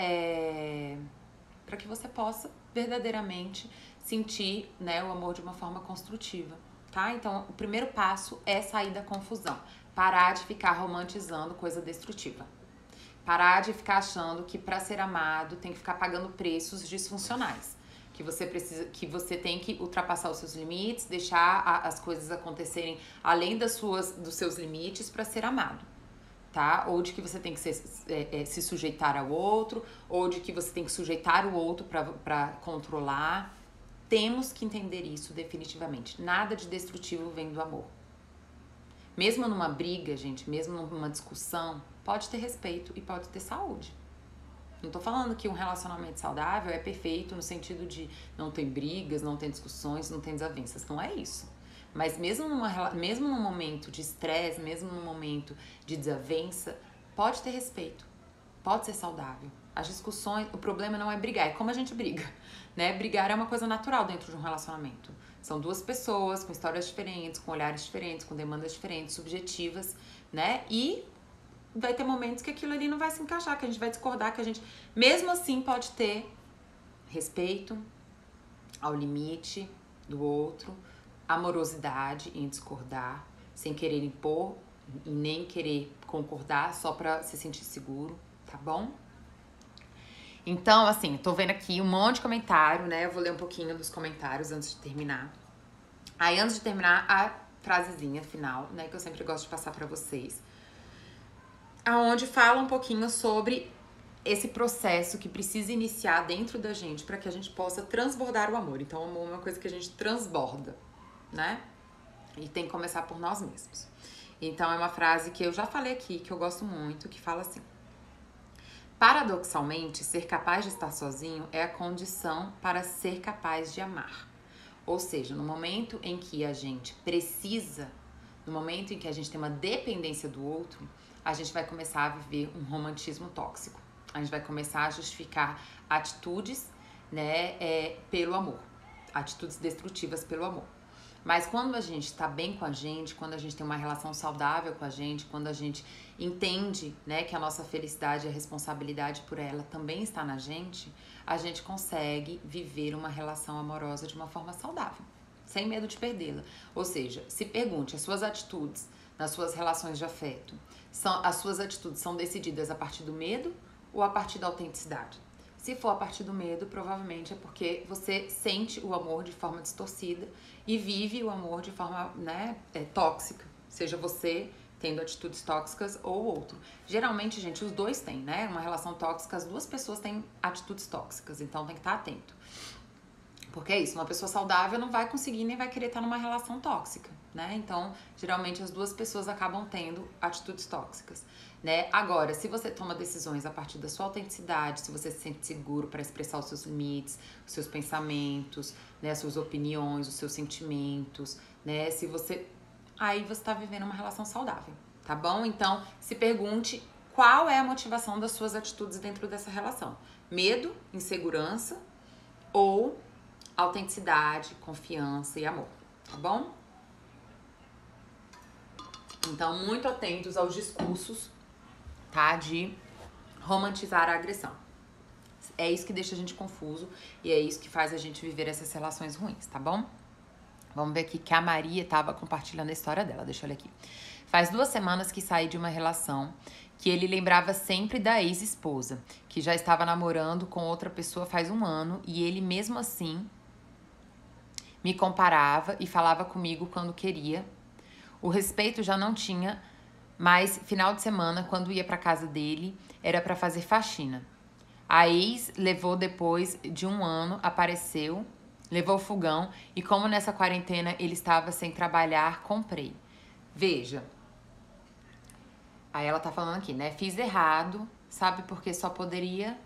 verdadeiramente sentir, né, o amor de uma forma construtiva, tá? Então, o primeiro passo é sair da confusão, parar de ficar romantizando coisa destrutiva. Parar de ficar achando que para ser amado tem que ficar pagando preços disfuncionais. Que você tem que ultrapassar os seus limites, deixar as coisas acontecerem além dos seus limites para ser amado, tá? Ou de que você tem que se sujeitar ao outro, ou de que você tem que sujeitar o outro para controlar. Temos que entender isso definitivamente. Nada de destrutivo vem do amor. Mesmo numa briga, gente, mesmo numa discussão, pode ter respeito e pode ter saúde. Não tô falando que um relacionamento saudável é perfeito no sentido de não tem brigas, não tem discussões, não tem desavenças. Não é isso. Mas mesmo num momento de estresse, mesmo num momento de desavença, pode ter respeito. Pode ser saudável. As discussões, o problema não é brigar, é como a gente briga, né? Brigar é uma coisa natural dentro de um relacionamento. São duas pessoas com histórias diferentes, com olhares diferentes, com demandas diferentes, subjetivas, né? E vai ter momentos que aquilo ali não vai se encaixar, que a gente vai discordar, que a gente... Mesmo assim, pode ter respeito ao limite do outro, amorosidade em discordar, sem querer impor e nem querer concordar só pra se sentir seguro, tá bom? Então, assim, tô vendo aqui um monte de comentário, né? Eu vou ler um pouquinho dos comentários antes de terminar. Aí, antes de terminar, a frasezinha final, né? Que eu sempre gosto de passar pra vocês. Aonde fala um pouquinho sobre esse processo que precisa iniciar dentro da gente para que a gente possa transbordar o amor. Então, o amor é uma coisa que a gente transborda, né? E tem que começar por nós mesmos. Então, é uma frase que eu já falei aqui, que eu gosto muito, que fala assim: paradoxalmente, ser capaz de estar sozinho é a condição para ser capaz de amar. Ou seja, no momento em que a gente precisa, no momento em que a gente tem uma dependência do outro, a gente vai começar a viver um romantismo tóxico. A gente vai começar a justificar atitudes, né, pelo amor. Atitudes destrutivas pelo amor. Mas quando a gente tá bem com a gente, quando a gente tem uma relação saudável com a gente, quando a gente entende, né, que a nossa felicidade e a responsabilidade por ela também está na gente, a gente consegue viver uma relação amorosa de uma forma saudável, sem medo de perdê-la. Ou seja, se pergunte, as suas atitudes nas suas relações de afeto, as suas atitudes são decididas a partir do medo ou a partir da autenticidade? Se for a partir do medo, provavelmente é porque você sente o amor de forma distorcida e vive o amor de forma, né, tóxica. Seja você tendo atitudes tóxicas ou outro. Geralmente, gente, os dois têm, né? Uma relação tóxica, as duas pessoas têm atitudes tóxicas, então tem que estar atento. Porque é isso, uma pessoa saudável não vai conseguir nem vai querer estar numa relação tóxica, né? Então, geralmente as duas pessoas acabam tendo atitudes tóxicas, né? Agora, se você toma decisões a partir da sua autenticidade, se você se sente seguro para expressar os seus limites, os seus pensamentos, né, as suas opiniões, os seus sentimentos, né? Aí você tá vivendo uma relação saudável, tá bom? Então, se pergunte qual é a motivação das suas atitudes dentro dessa relação. Medo, insegurança ou autenticidade, confiança e amor, tá bom? Então, muito atentos aos discursos, tá? De romantizar a agressão. É isso que deixa a gente confuso e é isso que faz a gente viver essas relações ruins, tá bom? Vamos ver aqui que a Maria tava compartilhando a história dela, deixa eu olhar aqui. Faz 2 semanas que saí de uma relação que ele lembrava sempre da ex-esposa, que já estava namorando com outra pessoa faz 1 ano, e ele mesmo assim me comparava e falava comigo quando queria. O respeito já não tinha, mas final de semana, quando ia para casa dele, era para fazer faxina. A ex levou depois de 1 ano, apareceu, levou o fogão, e como nessa quarentena ele estava sem trabalhar, comprei. Veja, aí ela tá falando aqui, né? Fiz errado, sabe, porque só poderia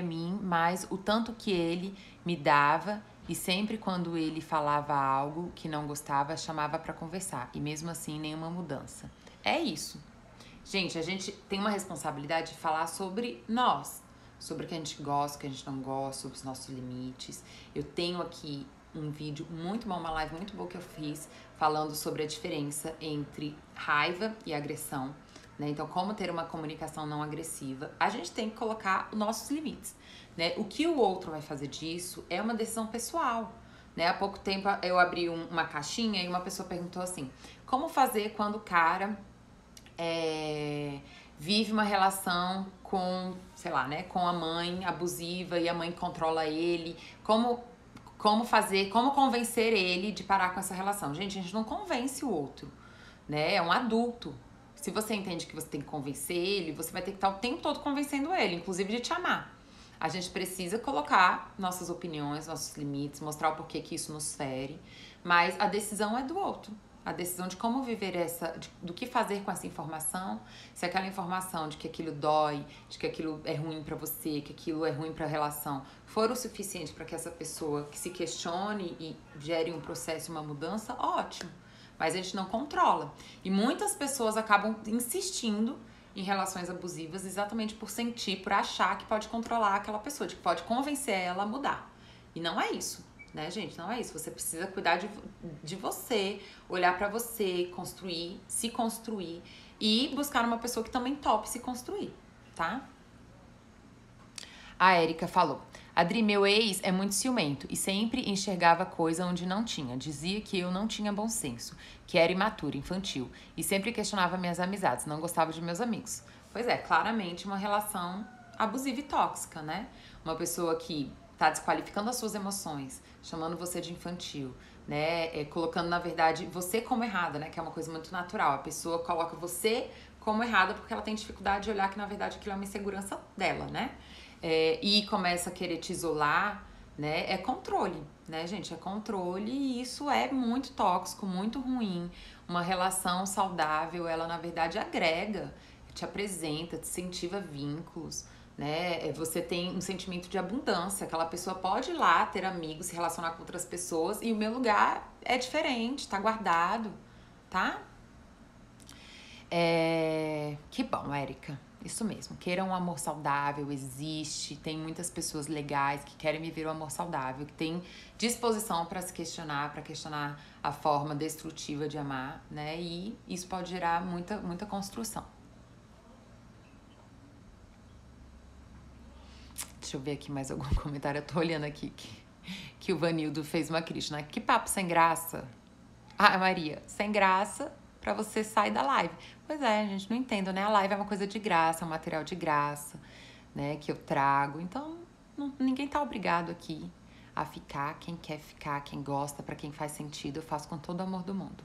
mim, mas o tanto que ele me dava, e sempre quando ele falava algo que não gostava, chamava pra conversar, e mesmo assim nenhuma mudança. É isso. Gente, a gente tem uma responsabilidade de falar sobre nós, sobre o que a gente gosta, o que a gente não gosta, sobre os nossos limites. Eu tenho aqui um vídeo muito bom, uma live muito boa que eu fiz, falando sobre a diferença entre raiva e agressão, né? Então, como ter uma comunicação não agressiva. A gente tem que colocar os nossos limites, né? O que o outro vai fazer disso é uma decisão pessoal, né? Há pouco tempo eu abri uma caixinha e uma pessoa perguntou assim: como fazer quando o cara vive uma relação com, sei lá, né, com a mãe abusiva e a mãe controla ele, como convencer ele de parar com essa relação? Gente, a gente não convence o outro, né? É um adulto. Se você entende que você tem que convencer ele, você vai ter que estar o tempo todo convencendo ele, inclusive de te amar. A gente precisa colocar nossas opiniões, nossos limites, mostrar o porquê que isso nos fere, mas a decisão é do outro. A decisão de como viver do que fazer com essa informação, se aquela informação de que aquilo dói, de que aquilo é ruim pra você, que aquilo é ruim pra relação, for o suficiente para que essa pessoa que se questione e gere um processo, uma mudança, ótimo. Mas a gente não controla. E muitas pessoas acabam insistindo em relações abusivas exatamente por sentir, por achar que pode controlar aquela pessoa, de que pode convencer ela a mudar. E não é isso. Né, gente? Não é isso. Você precisa cuidar de você, olhar pra você, se construir e buscar uma pessoa que também tope se construir, tá? A Érica falou: Adri, meu ex é muito ciumento e sempre enxergava coisa onde não tinha. Dizia que eu não tinha bom senso, que era imaturo, infantil, e sempre questionava minhas amizades, não gostava de meus amigos. Pois é, claramente uma relação abusiva e tóxica, né? Uma pessoa que tá desqualificando as suas emoções, chamando você de infantil, né? Colocando, na verdade, você como errada, né? Que é uma coisa muito natural. A pessoa coloca você como errada porque ela tem dificuldade de olhar que, na verdade, aquilo é uma insegurança dela, né? E começa a querer te isolar, né? É controle, né, gente? É controle, e isso é muito tóxico, muito ruim. Uma relação saudável, ela, na verdade, agrega, te apresenta, te incentiva vínculos, né? Você tem um sentimento de abundância. Aquela pessoa pode ir lá ter amigos, se relacionar com outras pessoas, e o meu lugar é diferente, tá guardado, tá? Que bom, Érica. Isso mesmo. Queiram um amor saudável, existe. Tem muitas pessoas legais que querem viver o amor saudável, que têm disposição para se questionar, para questionar a forma destrutiva de amar, né? E isso pode gerar muita construção. Deixa eu ver aqui mais algum comentário. Eu tô olhando aqui que o Vanildo fez uma crítica, né? Que papo sem graça. Ah, Maria, sem graça pra você sair da live. Pois é, gente, não entendo, né? A live é uma coisa de graça, é um material de graça, né? Que eu trago. Então, ninguém tá obrigado aqui a ficar. Quem quer ficar, quem gosta, pra quem faz sentido, eu faço com todo o amor do mundo.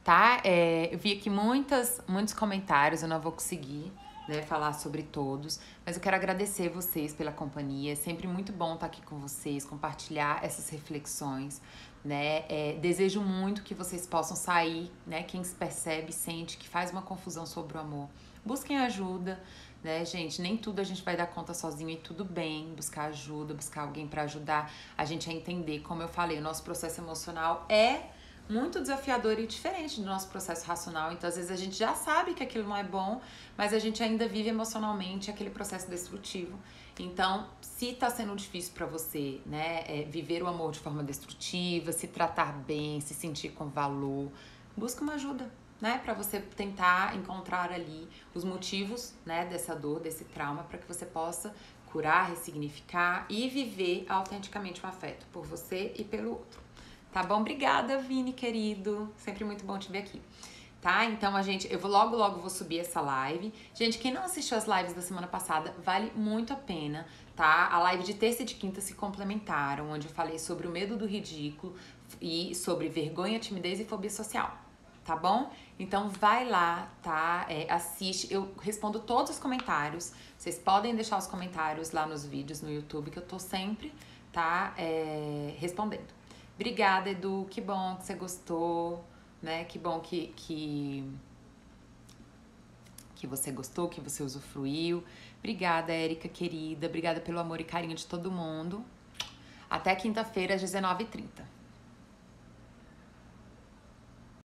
Tá? Eu vi aqui muitos comentários, eu não vou conseguir, né, falar sobre todos, mas eu quero agradecer vocês pela companhia. É sempre muito bom estar aqui com vocês, compartilhar essas reflexões, né? Desejo muito que vocês possam sair, né? Quem se percebe, sente que faz uma confusão sobre o amor, busquem ajuda, né, gente? Nem tudo a gente vai dar conta sozinho, e tudo bem buscar ajuda, buscar alguém para ajudar a gente a entender. Como eu falei, o nosso processo emocional é muito desafiador e diferente do nosso processo racional. Então, às vezes, a gente já sabe que aquilo não é bom, mas a gente ainda vive emocionalmente aquele processo destrutivo. Então, se tá sendo difícil pra você, né, viver o amor de forma destrutiva, se tratar bem, se sentir com valor, busca uma ajuda, né, pra você tentar encontrar ali os motivos, né, dessa dor, desse trauma, para que você possa curar, ressignificar e viver autenticamente o afeto por você e pelo outro. Tá bom? Obrigada, Vini, querido. Sempre muito bom te ver aqui. Tá? Então, eu vou logo vou subir essa live. Gente, quem não assistiu as lives da semana passada, vale muito a pena, tá? A live de terça e de quinta se complementaram, onde eu falei sobre o medo do ridículo e sobre vergonha, timidez e fobia social, tá bom? Então, vai lá, tá? Assiste. Eu respondo todos os comentários. Vocês podem deixar os comentários lá nos vídeos no YouTube, que eu tô sempre, tá? Respondendo. Obrigada, Edu. Que bom que você gostou. Né? Que bom que você gostou, que você usufruiu. Obrigada, Érica, querida. Obrigada pelo amor e carinho de todo mundo. Até quinta-feira, às 19h30.